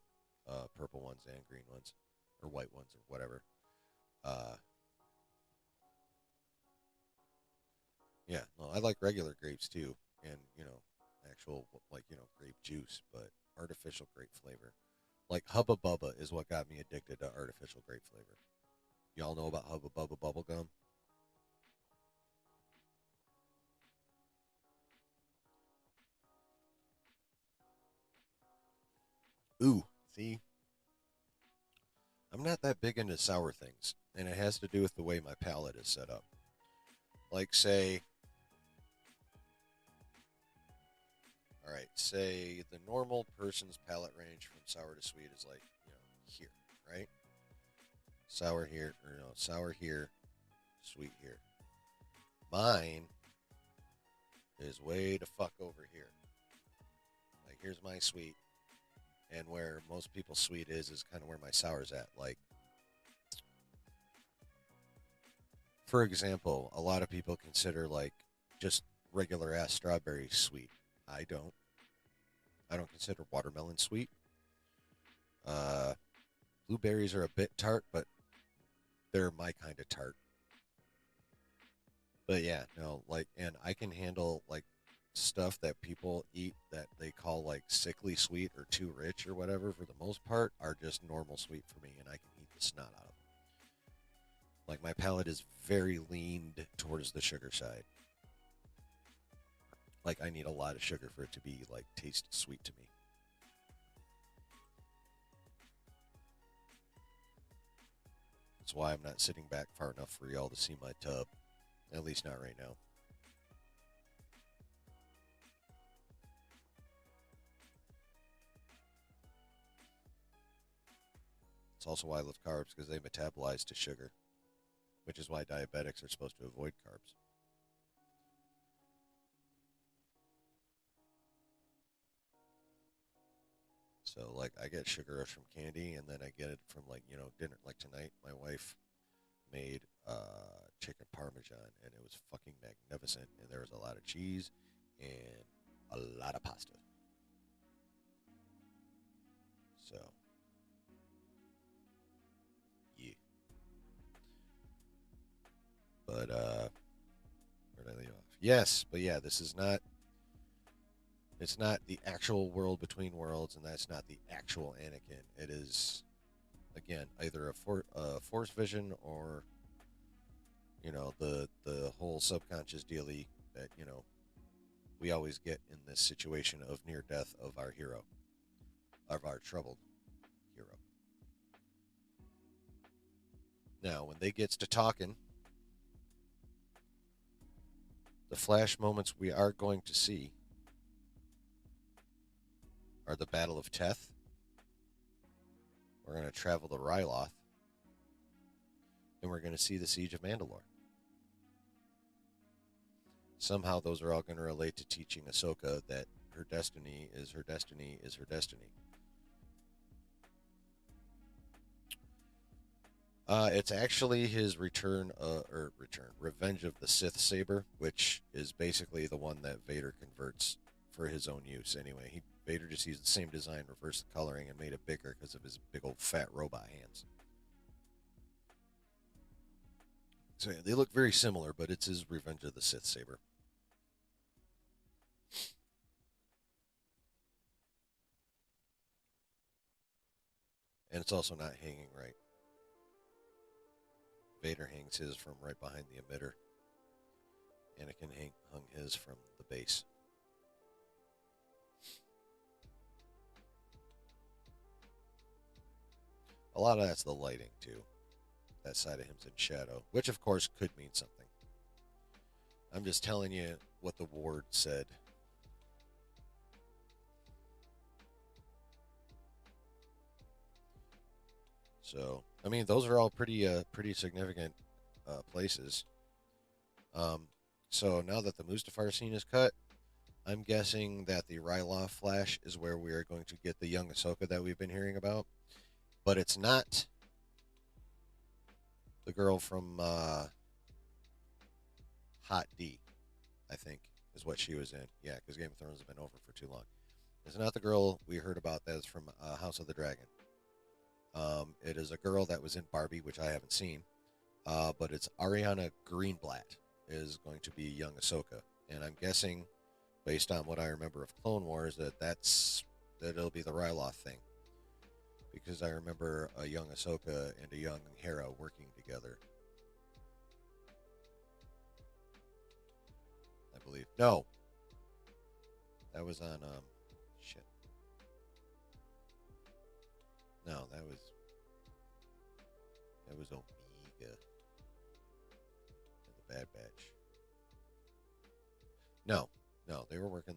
purple ones and green ones, or white ones, or whatever. Uh, Yeah, no, I like regular grapes too, and actual grape juice, but artificial grape flavor. Like Hubba Bubba is what got me addicted to artificial grape flavor. Y'all know about Hubba Bubba bubble gum? Ooh, see, I'm not that big into sour things, and it has to do with the way my palate is set up. Like, say, all right, say the normal person's palate range from sour to sweet is like, here, right? Sour here, or no, sour here, sweet here. Mine is way the fuck over here. Like, here's my sweet, and where most people's sweet is kind of where my sour's at. Like, for example, a lot of people consider like just regular ass strawberry sweet. I don't. I don't consider watermelon sweet. Uh, Blueberries are a bit tart, but they're my kind of tart. But yeah, no, like, and I can handle like stuff that people eat that they call like sickly sweet or too rich or whatever. For the most part, are just normal sweet for me, and I can eat the snot out of them. Like my palate is very leaned towards the sugar side. Like I need a lot of sugar for it to be like taste sweet to me. That's why I'm not sitting back far enough for y'all to see my tub. At least not right now. It's also why I love carbs because they metabolize to sugar, which is why diabetics are supposed to avoid carbs. So, like, I get sugar rush from candy, and then I get it from, like, dinner. Like tonight, my wife made chicken parmesan, and it was fucking magnificent. And there was a lot of cheese and a lot of pasta. So, yeah. But, where did I leave off? Yes, but yeah, this is not. It's not the actual world between worlds, and that's not the actual Anakin. It is, again, either a force vision or the whole subconscious dealy that we always get in this situation of near death of our hero, of our troubled hero. Now, when they gets to talking, the flash moments we are going to see are the Battle of Teth. We're going to travel to Ryloth, and we're going to see the Siege of Mandalore. Somehow, those are all going to relate to teaching Ahsoka that her destiny is her destiny is her destiny. It's actually his Revenge of the Sith saber, which is basically the one that Vader converts for his own use. Anyway, Vader just used the same design, reversed the coloring, and made it bigger because of his big old fat robot hands. So yeah, they look very similar, but it's his Revenge of the Sith saber. And it's also not hanging right. Vader hangs his from right behind the emitter. Anakin hung his from the base. A lot of that's the lighting, too. That side of him's in shadow, which, of course, could mean something. I'm just telling you what the ward said. So, I mean, those are all pretty significant places. Um, so now that the Mustafar scene is cut, I'm guessing that the Ryloth flash is where we are going to get the young Ahsoka that we've been hearing about. But it's not the girl from Hot D, I think, is what she was in. Yeah, because Game of Thrones has been over for too long. It's not the girl we heard about that is from House of the Dragon. It is a girl that was in Barbie, which I haven't seen. But it's Ariana Greenblatt is going to be young Ahsoka, and I'm guessing, based on what I remember of Clone Wars, that it'll be the Ryloth thing, because I remember a young Ahsoka and a young Hera working together. I believe. No, that was on shit. No, that was Omega and the Bad Batch. No, no, they were working.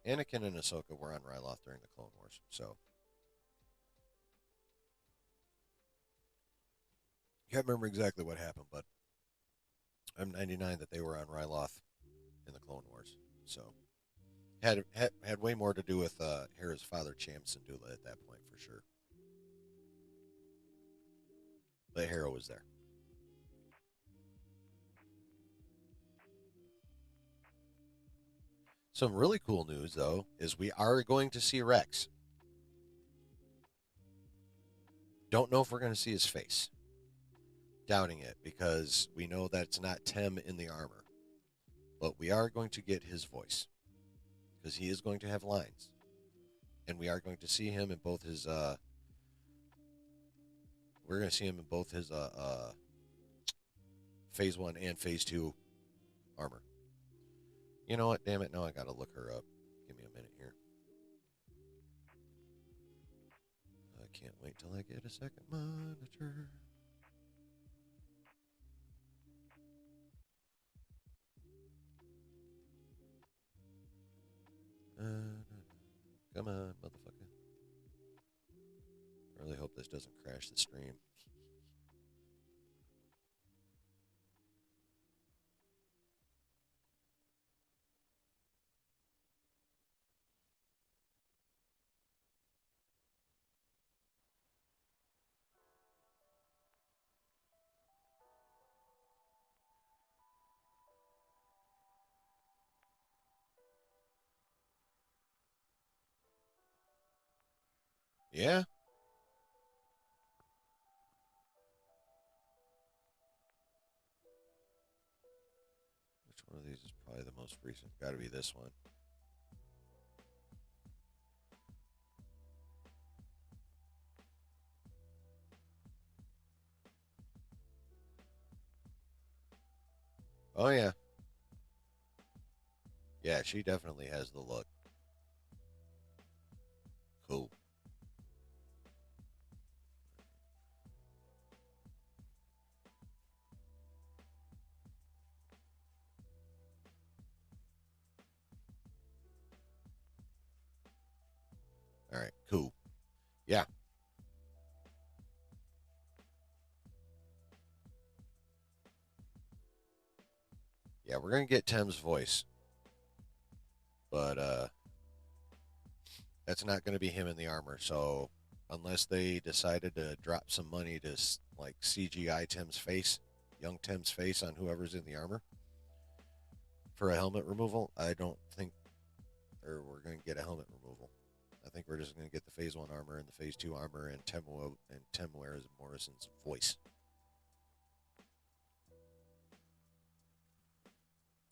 Anakin and Ahsoka were on Ryloth during the Clone Wars, so can't remember exactly what happened, but I'm 99 that they were on Ryloth in the Clone Wars. So had way more to do with Hera's father, Cham Syndulla, at that point for sure. But Hera was there. Some really cool news though is we are going to see Rex. Don't know if we're going to see his face. Doubting it because we know that it's not Tem in the armor, but we are going to get his voice because he is going to have lines, and we are going to see him in both his. We're going to see him in both his Phase 1 and Phase 2 armor. You know what? Damn it! No, I got to look her up. Give me a minute here. I can't wait till I get a second monitor. Come on, motherfucker. I really hope this doesn't crash the stream. Yeah? Which one of these is probably the most recent? Got to be this one. Oh, yeah. Yeah, she definitely has the look. Cool. All right, cool. Yeah. Yeah, we're going to get Tem's voice. But that's not going to be him in the armor. So unless they decided to drop some money to like CGI Tim's face, young Tim's face on whoever's in the armor for a helmet removal, I don't think, or we're going to get a helmet removal. I think we're just going to get the Phase 1 armor and the Phase 2 armor and Tim Morrison's voice.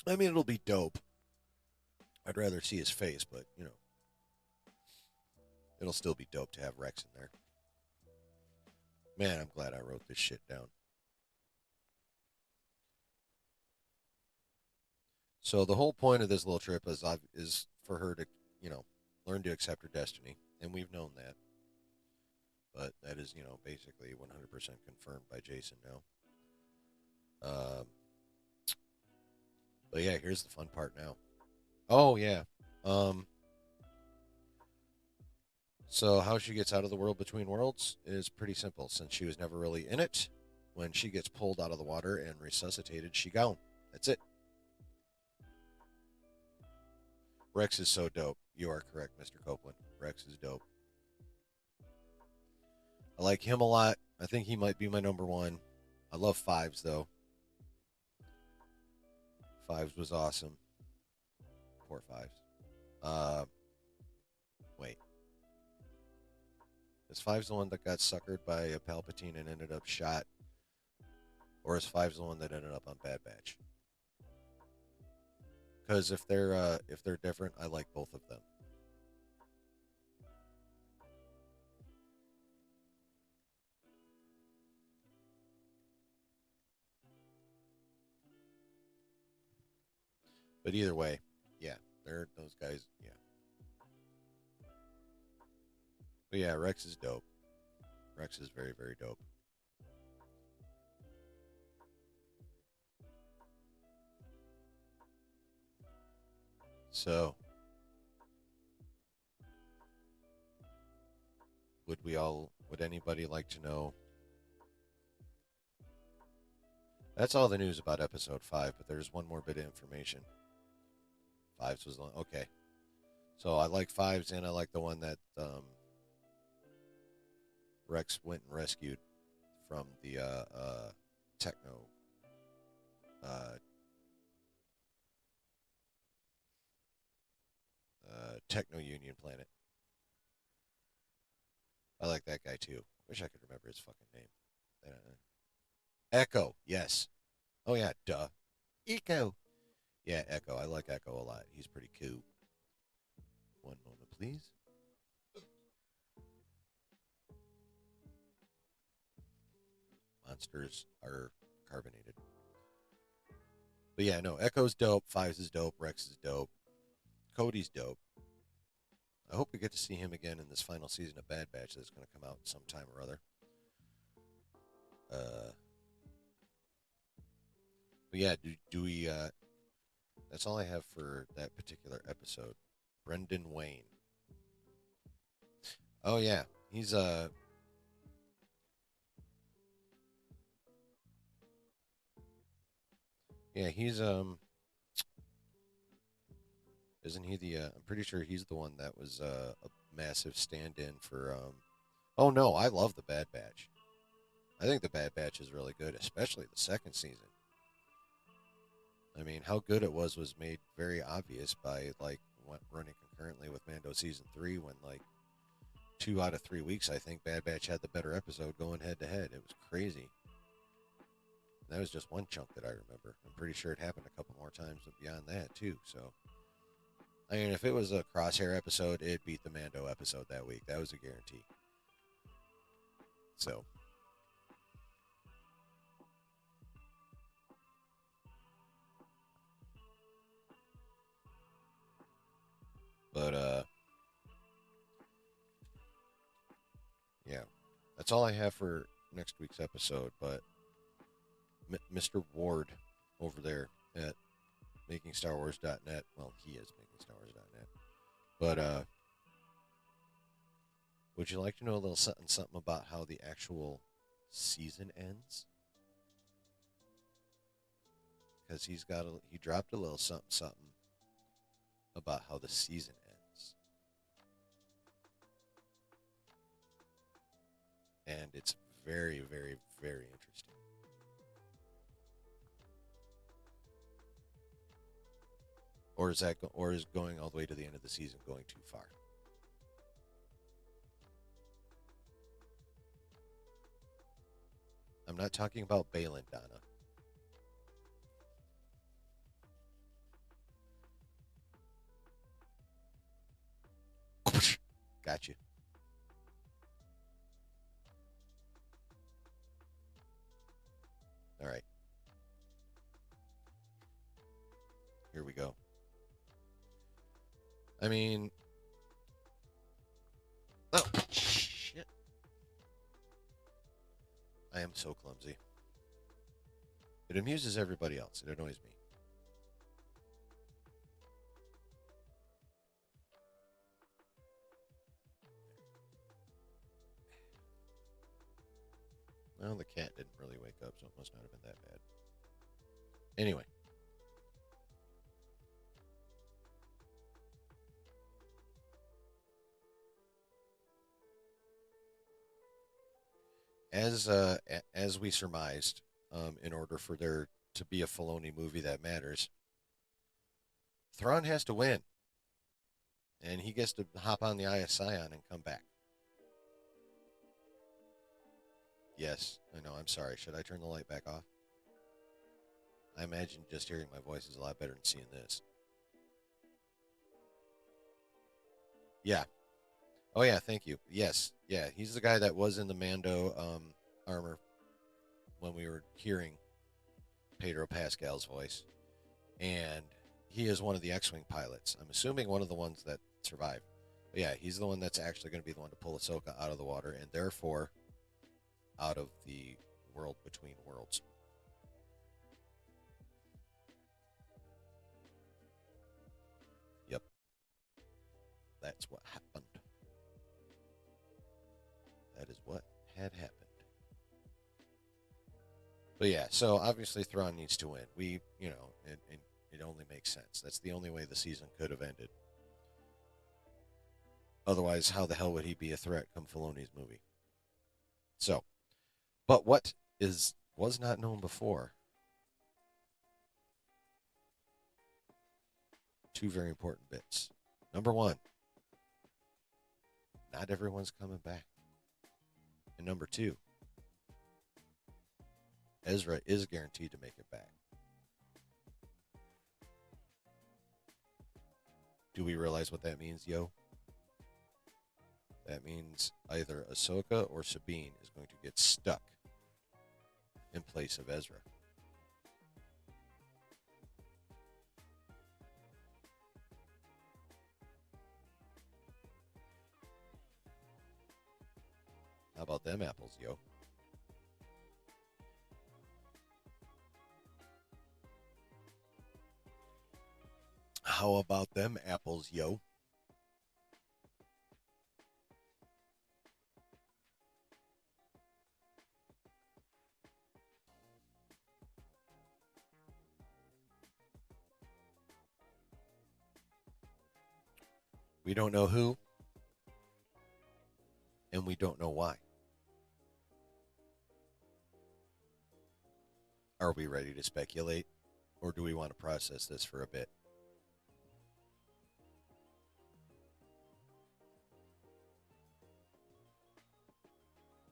I mean, it'll be dope. I'd rather see his face, but, it'll still be dope to have Rex in there. Man, I'm glad I wrote this shit down. So the whole point of this little trip is for her to, learn to accept her destiny, and we've known that. But that is, basically 100% confirmed by Jason now. Um, but yeah, here's the fun part now. Oh yeah. Um, so how she gets out of the world between worlds is pretty simple. Since she was never really in it, when she gets pulled out of the water and resuscitated, she gone. That's it. Rex is so dope. You are correct, Mr. Copeland. Rex is dope. I like him a lot. I think he might be my number one. I love Fives though. Fives was awesome. Poor Fives. Uh, wait. Is Fives the one that got suckered by a Palpatine and ended up shot? Or is Fives the one that ended up on Bad Batch? Because if they're different, I like both of them. But either way, yeah, they're those guys. Yeah, but yeah, Rex is dope. Rex is very very dope. So would anybody like to know? That's all the news about episode 5, but there's one more bit of information. Fives was okay. So I like fives, and I like the one that Rex went and rescued from the techno uh, techno union planet. I like that guy too. Wish I could remember his fucking name. Echo, yes. Oh yeah, duh. Echo. Yeah, Echo. I like Echo a lot. He's pretty cool. One moment, please. Monsters are carbonated. But yeah, no, Echo's dope. Fives is dope. Rex is dope. Cody's dope. I hope we get to see him again in this final season of Bad Batch that's going to come out sometime or other. Uh, but yeah, do we? That's all I have for that particular episode. Brendan Wayne. Oh yeah, he's yeah he's isn't he the? I'm pretty sure he's the one that was a massive stand-in for. Oh no, I love the Bad Batch. I think the Bad Batch is really good, especially the second season. I mean, how good it was made very obvious by like running concurrently with Mando season 3 when like 2 out of 3 weeks I think Bad Batch had the better episode going head to head. It was crazy. And that was just one chunk that I remember. I'm pretty sure it happened a couple more times beyond that too. So I mean, if it was a Crosshair episode, it beat the Mando episode that week. That was a guarantee. So, but yeah, that's all I have for next week's episode. But Mr. Ward over there at MakingStarWars.net, well, he is MakingStarWars.net. But would you like to know a little something something about how the actual season ends? Because he dropped a little something something about how the season ends, and it's very very very interesting. Or is going all the way to the end of the season going too far? I'm not talking about Balin, Donna. Got you. All right, here we go. I mean, oh shit! I am so clumsy. It amuses everybody else. It annoys me. Well, the cat didn't really wake up, so it must not have been that bad. Anyway, as we surmised, in order for there to be a Filoni movie that matters, Thrawn has to win, and he gets to hop on the Eye of Sion and come back. Yes, I know. I'm sorry. Should I turn the light back off? I imagine just hearing my voice is a lot better than seeing this. Yeah. Oh yeah, thank you. Yes. Yeah, he's the guy that was in the Mando armor when we were hearing Pedro Pascal's voice. And he is one of the X-wing pilots. I'm assuming one of the ones that survived. But yeah, he's the one that's actually going to be the one to pull Ahsoka out of the water and therefore out of the world between worlds. Yep, that's what happened. That is what had happened. But yeah, so obviously Thrawn needs to win. It only makes sense. That's the only way the season could have ended. Otherwise, how the hell would he be a threat come Filoni's movie? So, but what is was not known before? Two very important bits. Number one, not everyone's coming back. And number two, Ezra is guaranteed to make it back. Do we realize what that means, yo? That means either Ahsoka or Sabine is going to get stuck in place of Ezra. How about them apples, yo? How about them apples, yo? We don't know who, and we don't know why. Are we ready to speculate, or do we want to process this for a bit?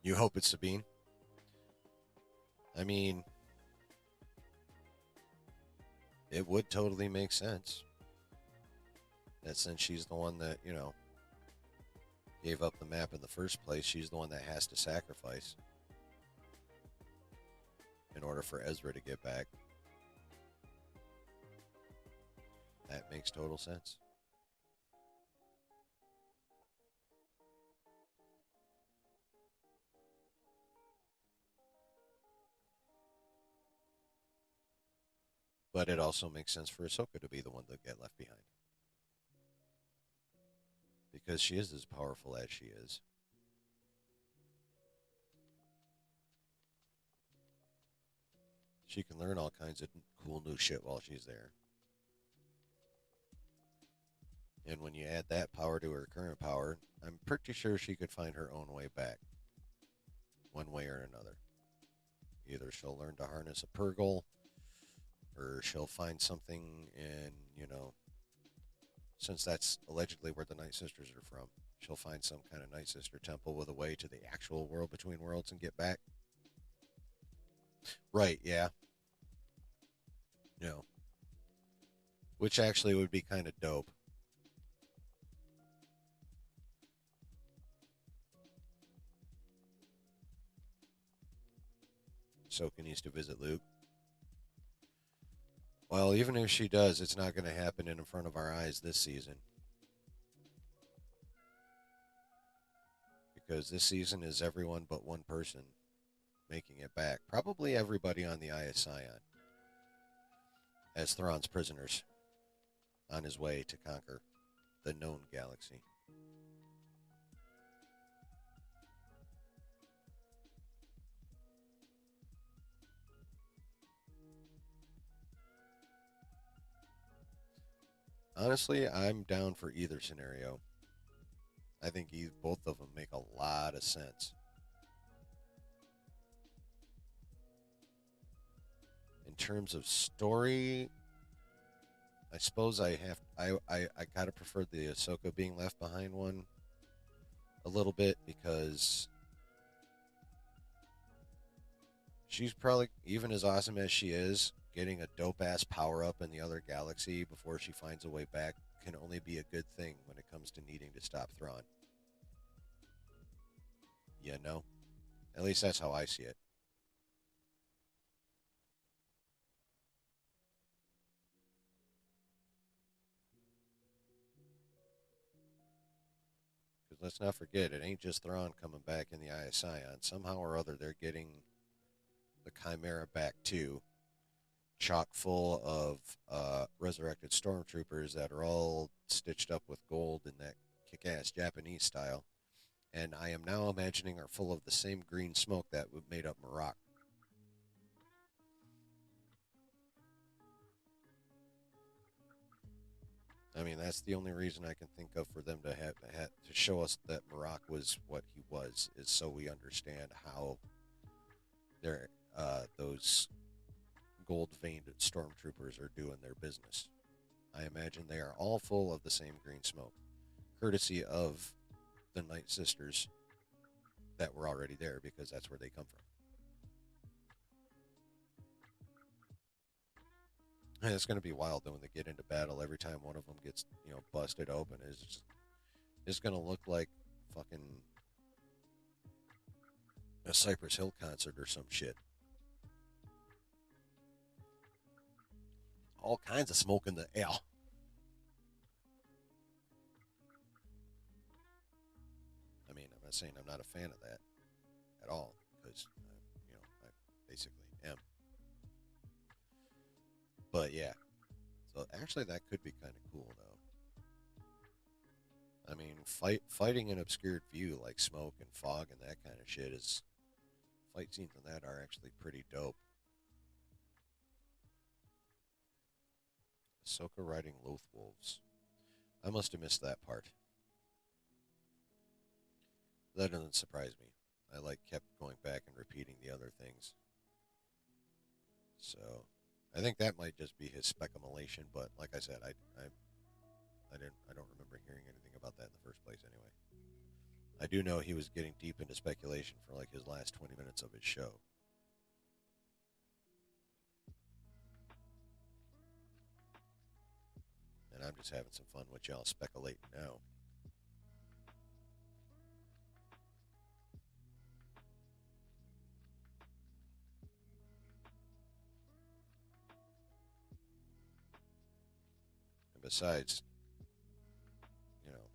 You hope it's Sabine? I mean, it would totally make sense that since she's the one that, gave up the map in the first place, she's the one that has to sacrifice in order for Ezra to get back. That makes total sense. But it also makes sense for Ahsoka to be the one to get left behind. Because she is as powerful as she is. She can learn all kinds of cool new shit while she's there. And when you add that power to her current power, I'm pretty sure she could find her own way back, one way or another. Either she'll learn to harness a Purgle, or she'll find something in, since that's allegedly where the Night Sisters are from, she'll find some kind of Night Sister temple with a way to the actual world between worlds and get back. Right, yeah. You which actually would be kind of dope. Ahsoka needs to visit Luke. Well, even if she does, it's not going to happen in front of our eyes this season. Because this season is everyone but one person making it back. Probably everybody on the Eye of Sion as Thrawn's prisoners on his way to conquer the known galaxy. Honestly, I'm down for either scenario. I think both of them make a lot of sense. In terms of story, I suppose I gotta prefer the Ahsoka being left behind one a little bit because she's probably, even as awesome as she is, getting a dope ass power up in the other galaxy before she finds a way back can only be a good thing when it comes to needing to stop Thrawn. You know? At least that's how I see it. Because let's not forget, it ain't just Thrawn coming back in the Eye of Sion. Somehow or other, they're getting the Chimera back too, chock full of resurrected stormtroopers that are all stitched up with gold in that kick-ass Japanese style. And I am now imagining are full of the same green smoke that made up Marok. I mean, that's the only reason I can think of for them to have to show us that Marok was what he was, is so we understand how their those gold-veined stormtroopers are doing their business. I imagine they are all full of the same green smoke, courtesy of the Night Sisters that were already there because that's where they come from. And it's going to be wild though when they get into battle. Every time one of them gets busted open, it's going to look like fucking a Cypress Hill concert or some shit. All kinds of smoke in the air. I mean, I'm not saying I'm not a fan of that at all because I basically am. But yeah, so actually that could be kind of cool though. I mean, fighting an obscured view like smoke and fog and that kind of shit is fight scenes in that are actually pretty dope. Ahsoka riding Loth Wolves. I must have missed that part. That doesn't surprise me. I kept going back and repeating the other things. So I think that might just be his speculation, but like I said, I don't remember hearing anything about that in the first place anyway. I do know he was getting deep into speculation for like his last 20 minutes of his show. And I'm just having some fun with y'all speculating now. And besides,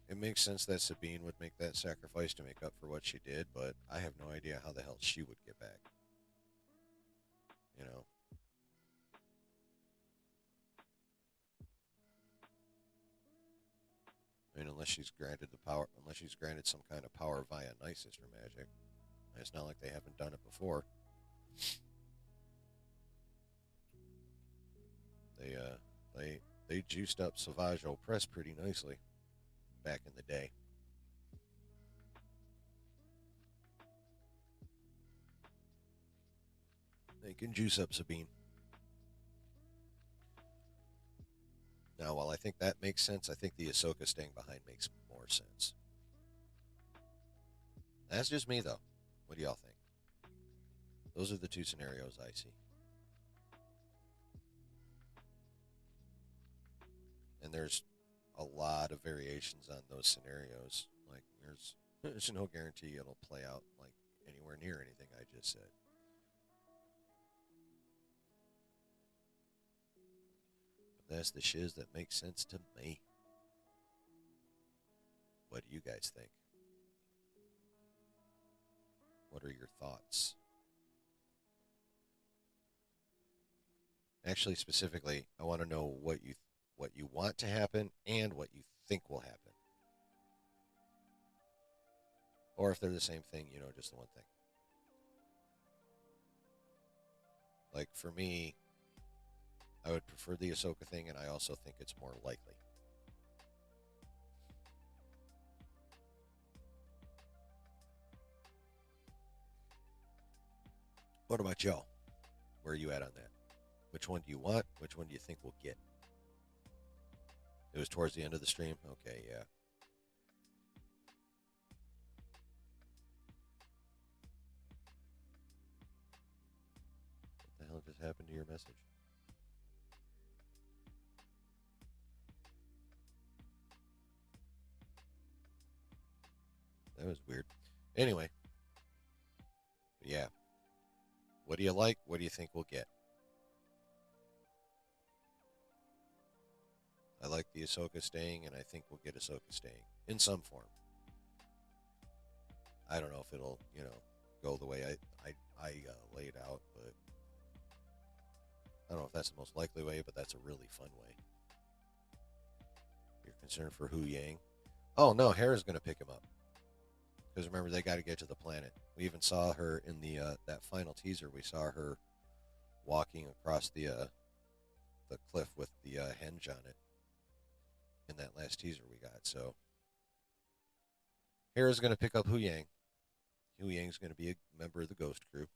it makes sense that Sabine would make that sacrifice to make up for what she did, but I have no idea how the hell she would get back. You know? I mean, unless she's granted some kind of power via Night Sister magic. It's not like they haven't done it before. They they juiced up Savage Opress pretty nicely back in the day. They can juice up Sabine. Now, while I think that makes sense, I think the Ahsoka staying behind makes more sense. That's just me, though. What do y'all think? Those are the two scenarios I see. And there's a lot of variations on those scenarios. Like, there's no guarantee it'll play out like anywhere near anything I just said. But that's the shiz that makes sense to me. What do you guys think? What are your thoughts? Actually, specifically, I want to know what you want to happen and what you think will happen. Or if they're the same thing, just the one thing. Like for me, I would prefer the Ahsoka thing, and I also think it's more likely. What about y'all? Where are you at on that? Which one do you want? Which one do you think we'll get? It was towards the end of the stream? Okay, yeah. What the hell just happened to your message? was weird. Anyway, yeah. What do you like? What do you think we'll get? I like the Ahsoka staying, and I think we'll get Ahsoka staying in some form. I don't know if it'll, go the way I lay it out, but I don't know if that's the most likely way, but that's a really fun way. You're concerned for Hu Yang? Oh no, Hera's going to pick him up because remember they got to get to the planet. We even saw her in the that final teaser. We saw her walking across the cliff with the henge on it in that last teaser we got. So Hera's going to pick up Hu Yang. Hu Yang's going to be a member of the Ghost Crew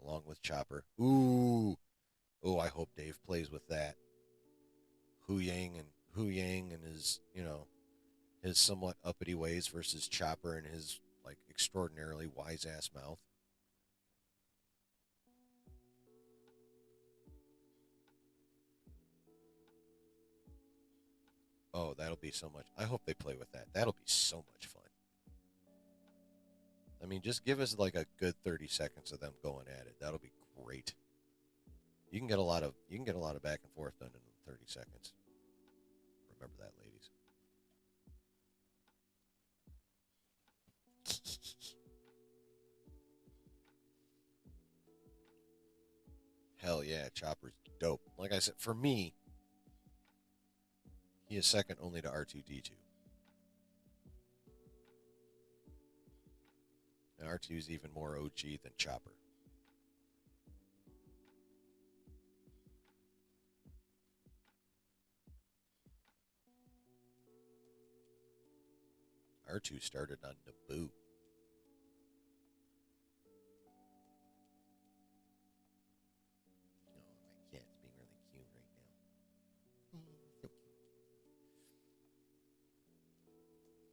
along with Chopper. Ooh, oh, I hope Dave plays with that. Hu Yang and his, his somewhat uppity ways versus Chopper and his like extraordinarily wise ass mouth. Oh, that'll be so much. I hope they play with that. That'll be so much fun. I mean, just give us like a good 30 seconds of them going at it. That'll be great. You can get a lot of back and forth done in 30 seconds. Remember that, ladies. Hell yeah, Chopper's dope. Like I said, for me, he is second only to R2D2. And R2 is even more OG than Chopper. R2 started on Naboo. Oh, my cat's being really cute right now. So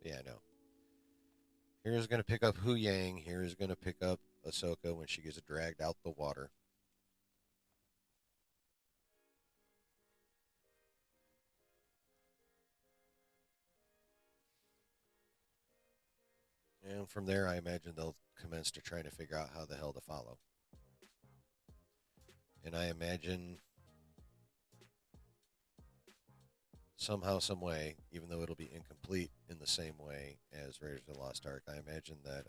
cute. Yeah, no. Here's going to pick up Hu Yang. Here's going to pick up Ahsoka when she gets dragged out the water. And from there, I imagine they'll commence to trying to figure out how the hell to follow. And I imagine somehow, some way, even though it'll be incomplete in the same way as Raiders of the Lost Ark, I imagine that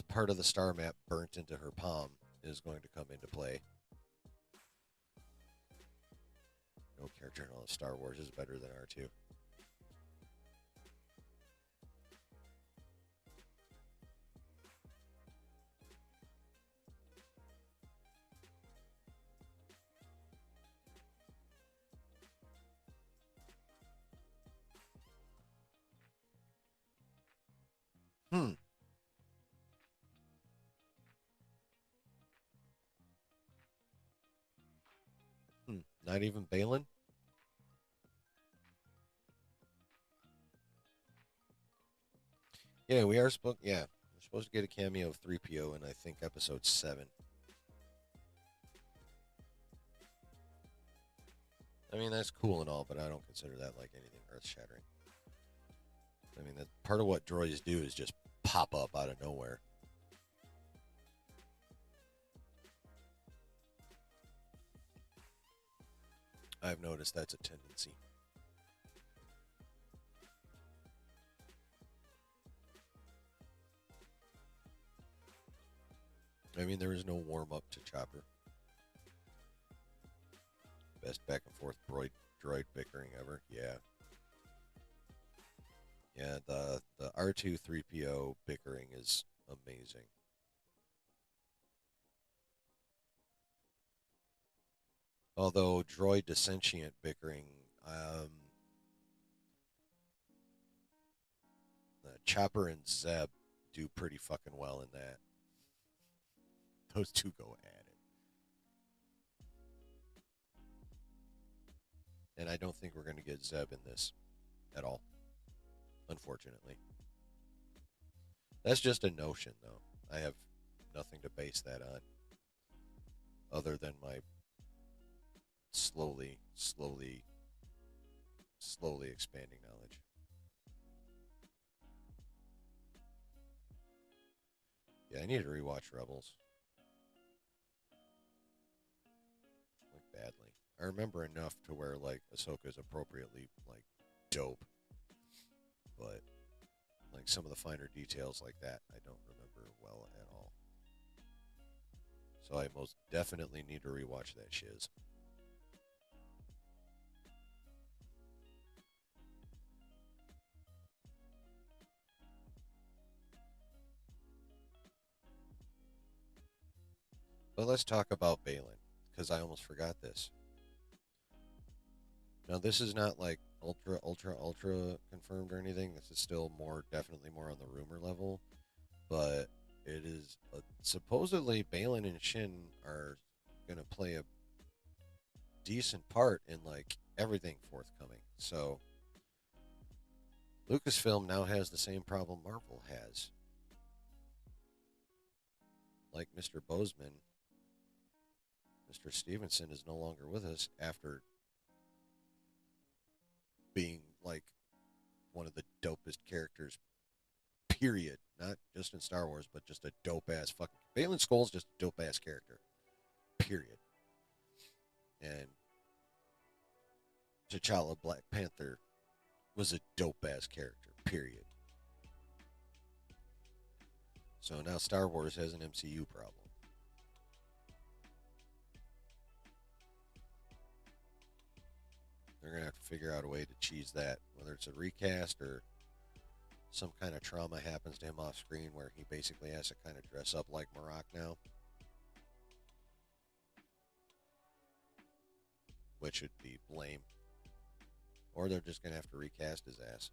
part of the star map burnt into her palm is going to come into play. No character in all of Star Wars is better than R2. Hmm. Not even Balin? Yeah, we are supposed. Yeah, we're supposed to get a cameo of 3PO in I think episode 7. I mean that's cool and all, but I don't consider that like anything earth-shattering. I mean that part of what droids do is just pop up out of nowhere. I've noticed that's a tendency. I mean, there is no warm up to Chopper. Best back and forth droid bickering ever. Yeah. Yeah, the R2 3PO bickering is amazing. Although droid to sentient bickering, Chopper and Zeb do pretty fucking well in that. Those two go at it. And I don't think we're going to get Zeb in this at all, unfortunately. That's just a notion, though. I have nothing to base that on other than my slowly expanding knowledge. Yeah, I need to rewatch Rebels. Like badly. I remember enough to where like Ahsoka is appropriately like dope, but like some of the finer details like that I don't remember well at all. So I most definitely need to rewatch that shiz. But let's talk about Balin, because I almost forgot this. Now this is not like ultra confirmed or anything. This is still more definitely more on the rumor level, but it is supposedly Balin and Shin are gonna play a decent part in like everything forthcoming. So Lucasfilm now has the same problem Marvel has. Like Mr. Bozeman, Mr. Stevenson is no longer with us after being like one of the dopest characters, period. Not just in Star Wars, but just a dope ass fucking. Balin Skull's just a dope ass character, period. And T'Challa Black Panther was a dope ass character, period. So now Star Wars has an MCU problem. They're gonna have to figure out a way to cheese that, whether it's a recast or some kind of trauma happens to him off screen where he basically has to kind of dress up like Marak now, which would be lame. Or they're just gonna have to recast his ass,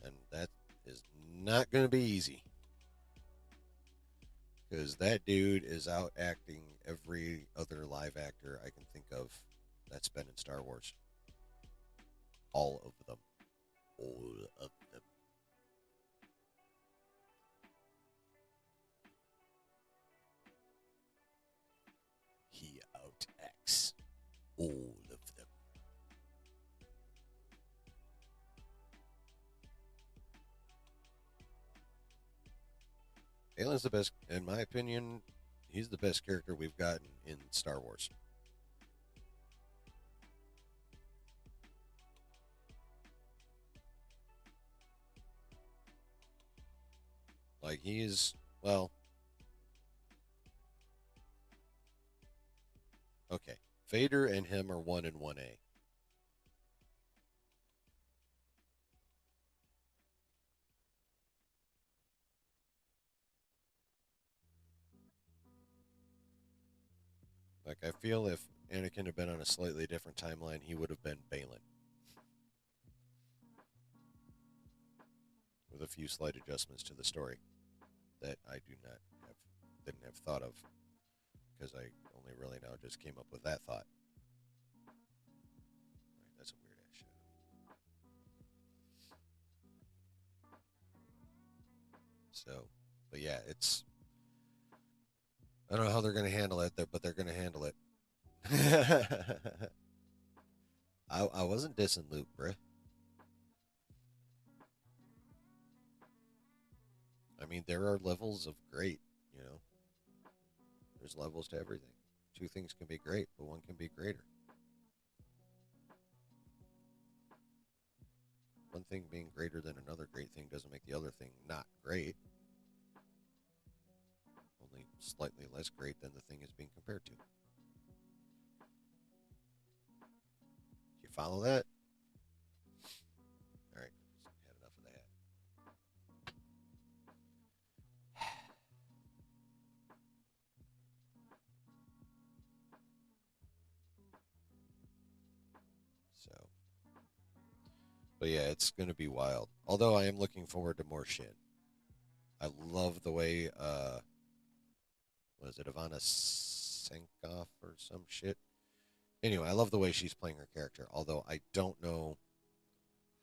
and that is not gonna be easy because that dude is out acting every other live actor I can think of that's been in Star Wars. All of them. All of them. He outacts all of them. Alin's the best, in my opinion. He's the best character we've gotten in Star Wars. Like he is, well, okay. Vader and him are 1 and 1A. Like I feel if Anakin had been on a slightly different timeline, he would have been Balin with a few slight adjustments to the story that I do not have didn't have thought of because I only really now just came up with that thought. Right, that's a weird ass shit. So, but yeah, it's I don't know how they're going to handle it, but they're going to handle it. I wasn't dissing Luke, bruh. I mean, there are levels of great, you know. There's levels to everything. Two things can be great, but one can be greater. One thing being greater than another great thing doesn't make the other thing not great, only slightly less great than the thing is being compared to. You follow that? All right, had enough of that. So, but yeah, it's going to be wild. Although I am looking forward to more Shin. I love the way, what is it, Ivana Sankoff or some shit? Anyway, I love the way she's playing her character. Although I don't know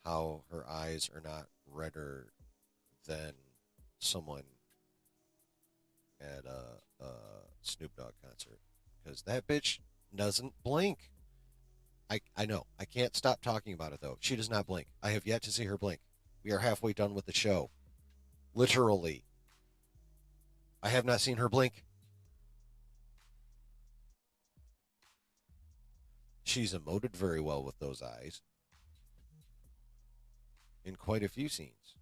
how her eyes are not redder than someone at a Snoop Dogg concert because that bitch doesn't blink. I know. I can't stop talking about it though. She does not blink. I have yet to see her blink. We are halfway done with the show. Literally. I have not seen her blink. She's emoted very well with those eyes in quite a few scenes,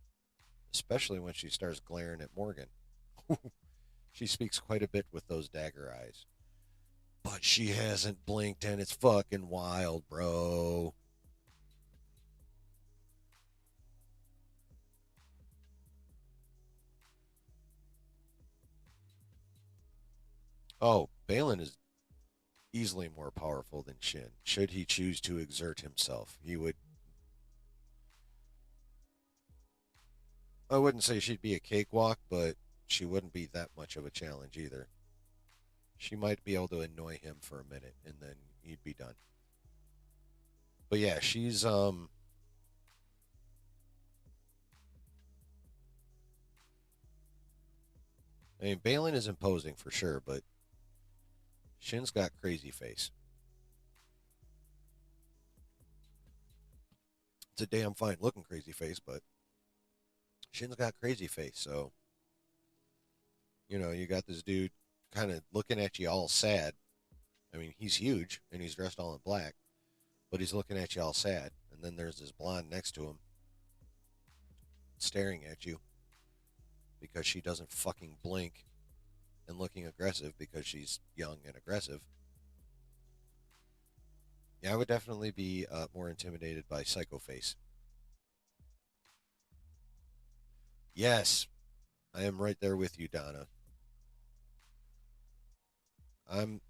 especially when she starts glaring at Morgan. She speaks quite a bit with those dagger eyes. But she hasn't blinked and it's fucking wild, bro. Oh, Balin is easily more powerful than Shin. Should he choose to exert himself, he would. I wouldn't say she'd be a cakewalk, but she wouldn't be that much of a challenge either. She might be able to annoy him for a minute and then he'd be done. But yeah, she's I mean Balin is imposing for sure, but Shin's got crazy face. It's a damn fine looking crazy face, but Shin's got crazy face, so you got this dude kind of looking at you all sad. I mean, he's huge and he's dressed all in black, but he's looking at you all sad. And then there's this blonde next to him staring at you because she doesn't fucking blink and looking aggressive because she's young and aggressive. Yeah, I would definitely be more intimidated by Psycho Face. Yes, I am right there with you, Donna. I'm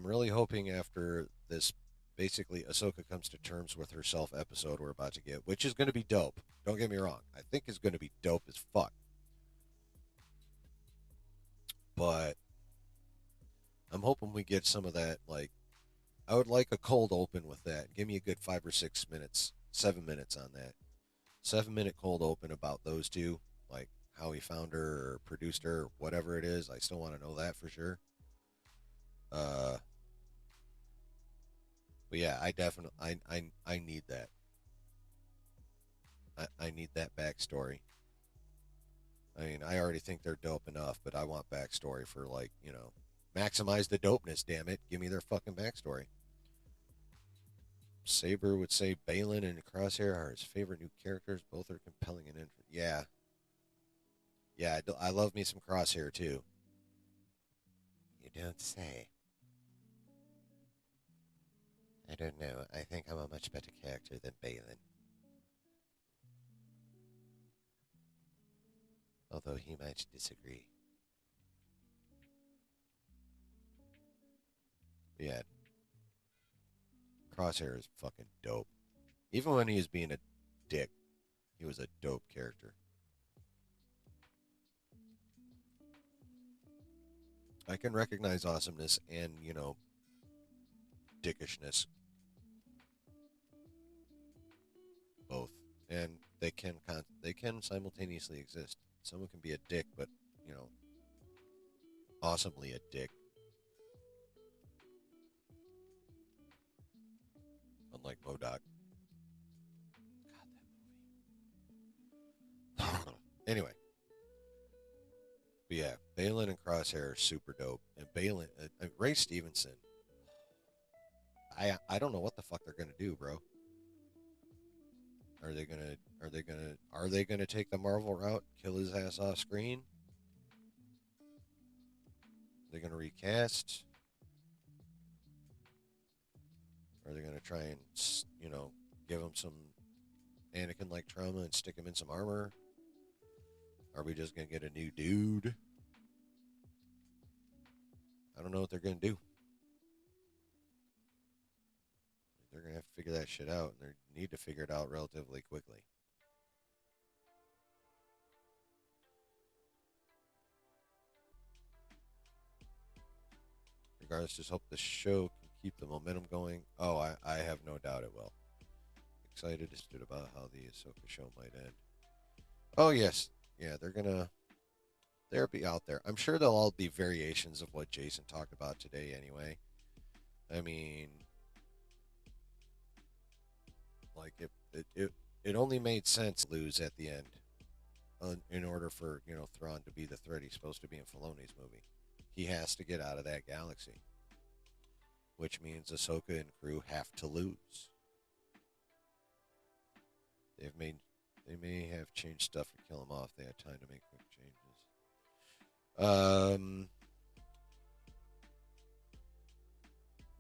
really hoping after this basically Ahsoka comes to terms with herself episode we're about to get, which is going to be dope. Don't get me wrong. I think it's going to be dope as fuck. But I'm hoping we get some of that. Like, I would like a cold open with that. Give me a good 5 or 6 minutes, 7 minutes on that. 7 minute cold open about those two, like how he found her or produced her or whatever it is. I still want to know that for sure. Uh, but yeah, I definitely I need that. I need that backstory. I mean, I already think they're dope enough, but I want backstory for like maximize the dopeness. Damn it, give me their fucking backstory. Saber would say Balin and Crosshair are his favorite new characters. Both are compelling and interesting. Yeah, yeah, I love me some Crosshair too. You don't say. I don't know. I think I'm a much better character than Balin. Although he might disagree. But yeah, Crosshair is fucking dope. Even when he was being a dick, he was a dope character. I can recognize awesomeness and, dickishness, both. And they can simultaneously exist. Someone can be a dick, but, you know, awesomely a dick, unlike Modoc. God, that movie. Anyway, but yeah, Balin and Crosshair are super dope. And Ray Stevenson, I don't know what the fuck they're gonna do, bro. Are they gonna take the Marvel route, kill his ass off screen? Are they gonna recast? Are they gonna try and give him some Anakin like trauma and stick him in some armor? Are we just gonna get a new dude? I don't know what they're gonna do. They're gonna have to figure that shit out, and they need to figure it out relatively quickly. Regardless, just hope the show can keep the momentum going. Oh, I have no doubt it will. Excited about how the Ahsoka show might end. Oh yes, yeah, they'll be out there. I'm sure they'll all be variations of what Jason talked about today. Anyway, I mean, like it only made sense to lose at the end. in order for Thrawn to be the threat he's supposed to be in Filoni's movie, he has to get out of that galaxy, which means Ahsoka and crew have to lose. They've made they may have changed stuff to kill him off. They had time to make quick changes.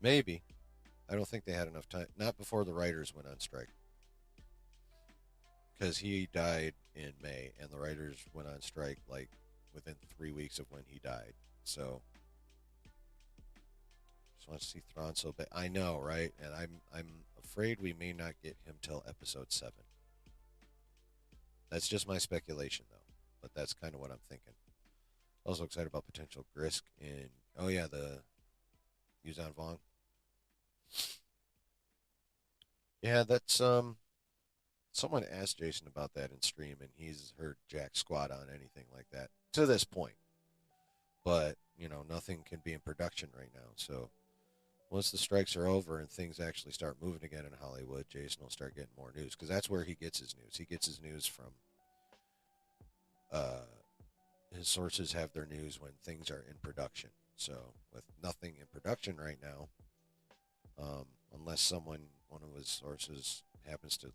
Maybe. I don't think they had enough time. Not before the writers went on strike. Because he died in May, and the writers went on strike like within 3 weeks of when he died. So, just want to see Thrawn so bad. I know, right? And I'm afraid we may not get him till episode 7. That's just my speculation, though. But that's kind of what I'm thinking. Also excited about potential Grisk in. Oh yeah, the Yuzan Vong. Yeah, that's Someone asked Jason about that in stream, and he's heard jack squat on anything like that to this point. But nothing can be in production right now. So once the strikes are over and things actually start moving again in Hollywood, Jason will start getting more news because that's where he gets his news. He gets his news from. His sources have their news when things are in production. So with nothing in production right now, unless one of his sources happens to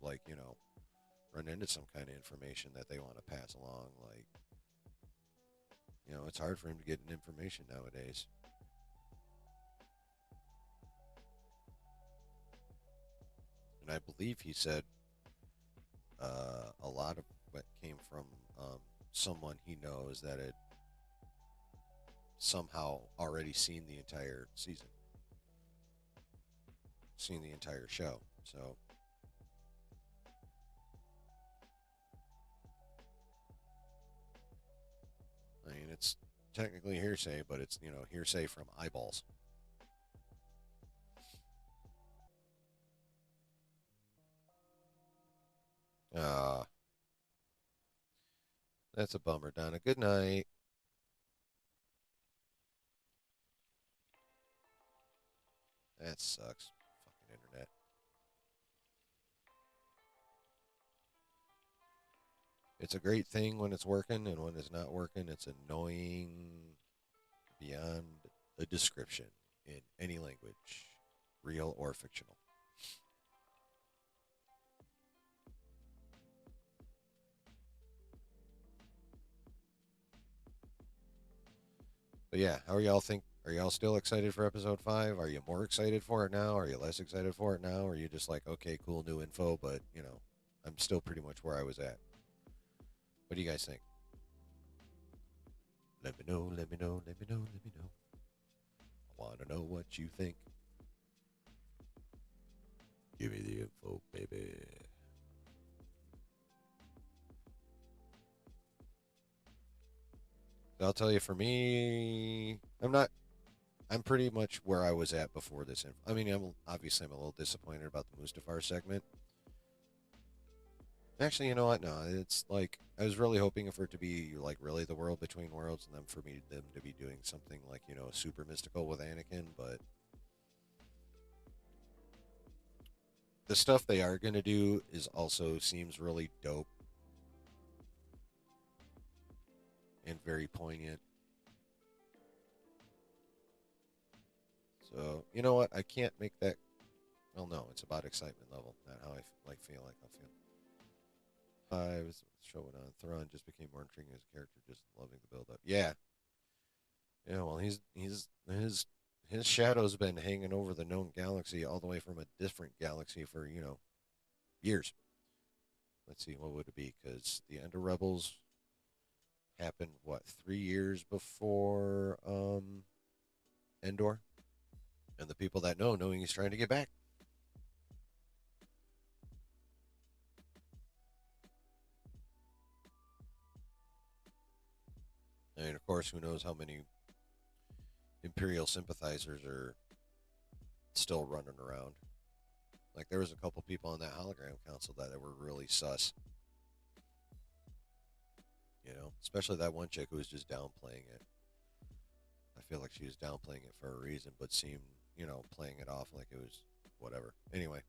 run into some kind of information that they want to pass along, it's hard for him to get information nowadays. And I believe he said a lot of what came from someone he knows that had somehow already seen the entire season, seen the entire show. So I mean, it's technically hearsay, but it's hearsay from eyeballs. Ah, that's a bummer, Donna. Good night. That sucks. Fucking internet. It's a great thing when it's working, and when it's not working, it's annoying beyond a description in any language, real or fictional. But yeah, how are y'all think? Are y'all still excited for episode 5? Are you more excited for it now? Are you less excited for it now? Or are you just like, okay, cool, new info, but I'm still pretty much where I was at. What do you guys think? Let me know, let me know, let me know, let me know. I want to know what you think. Give me the info, baby. I'll tell you, for me, I'm pretty much where I was at before this. I mean, I'm a little disappointed about the Mustafar segment. Actually, you know what? No, it's like I was really hoping for it to be like really the world between worlds, and then for them to be doing something like super mystical with Anakin. But the stuff they are gonna do is also seems really dope and very poignant. So you know what? I can't make that. Well, no, it's about excitement level, not how I feel like I'll feel. I was showing on Thrawn just became more intriguing as a character, just loving the build up. Yeah, yeah. Well, his shadow's been hanging over the known galaxy all the way from a different galaxy for years. Let's see, what would it be? Because the End of Rebels happened what 3 years before Endor, and the people that knowing he's trying to get back. And of course, who knows how many Imperial sympathizers are still running around. Like there was a couple people on that hologram council that were really sus. Especially that one chick who was just downplaying it. I feel like she was downplaying it for a reason, but seemed, playing it off like it was whatever. Anyway,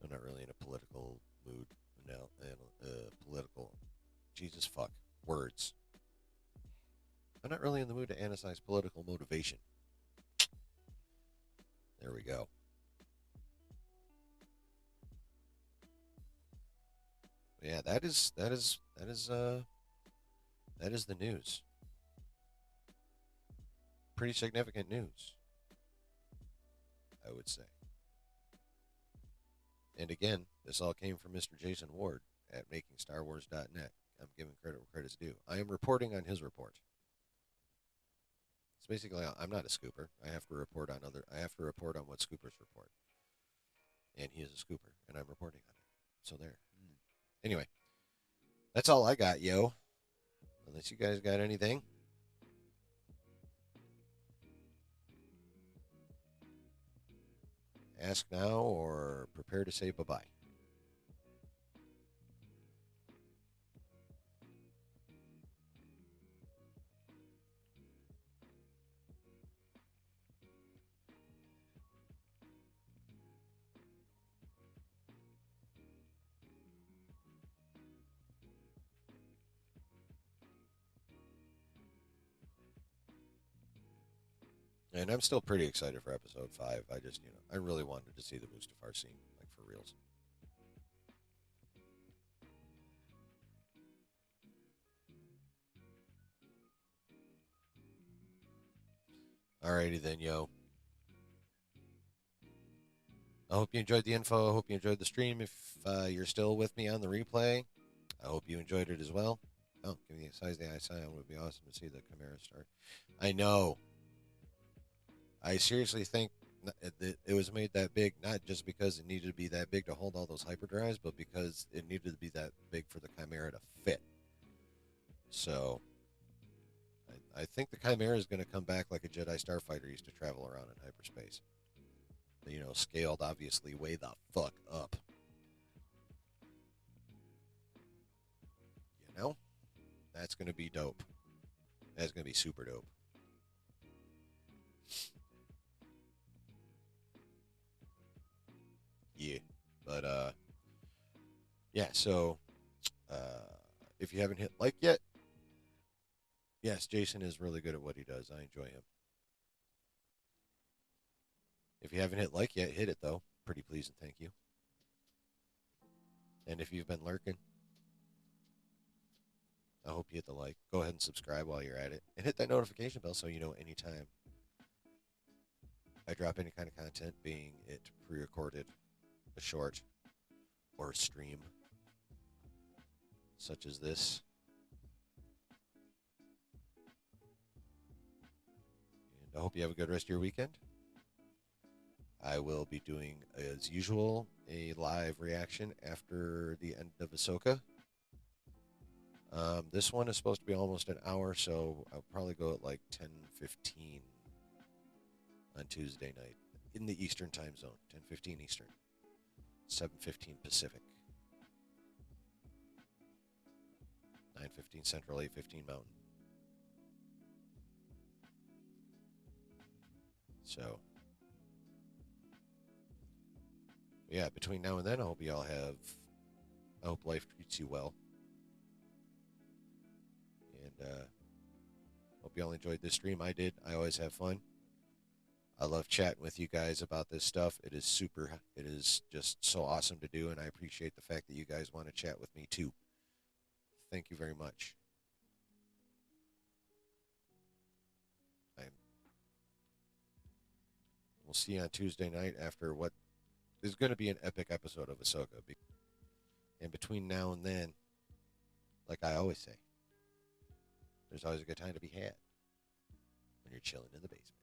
I'm not really in a political mood now, political Jesus fuck. Words. I'm not really in the mood to analyze political motivation. There we go. Yeah, that is the news. Pretty significant news, I would say. And again, this all came from Mr. Jason Ward at MakingStarWars.net. I'm giving credit where credit's due. I am reporting on his report. It's basically I'm not a scooper. I have to report on what scoopers report. And he is a scooper, and I'm reporting on it. So there. Anyway, that's all I got, yo. Unless you guys got anything. Ask now or prepare to say bye-bye. And I'm still pretty excited for episode 5. I just, I really wanted to see the Mustafar scene, like for reals. Alrighty then, yo. I hope you enjoyed the info. I hope you enjoyed the stream. If you're still with me on the replay, I hope you enjoyed it as well. Oh, give me the size of the eye sign. It would be awesome to see the Chimera start. I know. I seriously think it was made that big, not just because it needed to be that big to hold all those hyperdrives, but because it needed to be that big for the Chimera to fit. So, I think the Chimera is going to come back like a Jedi Starfighter used to travel around in hyperspace. Scaled obviously way the fuck up. That's going to be dope. That's going to be super dope. Yeah. But, yeah, so, if you haven't hit like yet, yes, Jason is really good at what he does. I enjoy him. If you haven't hit like yet, hit it, though. Pretty please and thank you. And if you've been lurking, I hope you hit the like. Go ahead and subscribe while you're at it. And hit that notification bell so you know anytime I drop any kind of content, being it pre-recorded, a short, or a stream, such as this. And I hope you have a good rest of your weekend. I will be doing, as usual, a live reaction after the end of Ahsoka. This one is supposed to be almost an hour, so I'll probably go at like 10:15 on Tuesday night in the Eastern time zone, 10:15 Eastern, 7:15 Pacific, 9:15 Central, 8:15 Mountain. So, yeah, between now and then, I hope life treats you well. And hope you all enjoyed this stream. I did. I always have fun. I love chatting with you guys about this stuff. It is just so awesome to do, and I appreciate the fact that you guys want to chat with me too. Thank you very much. We'll see you on Tuesday night after what is going to be an epic episode of Ahsoka. And between now and then, like I always say, there's always a good time to be had when you're chilling in the basement.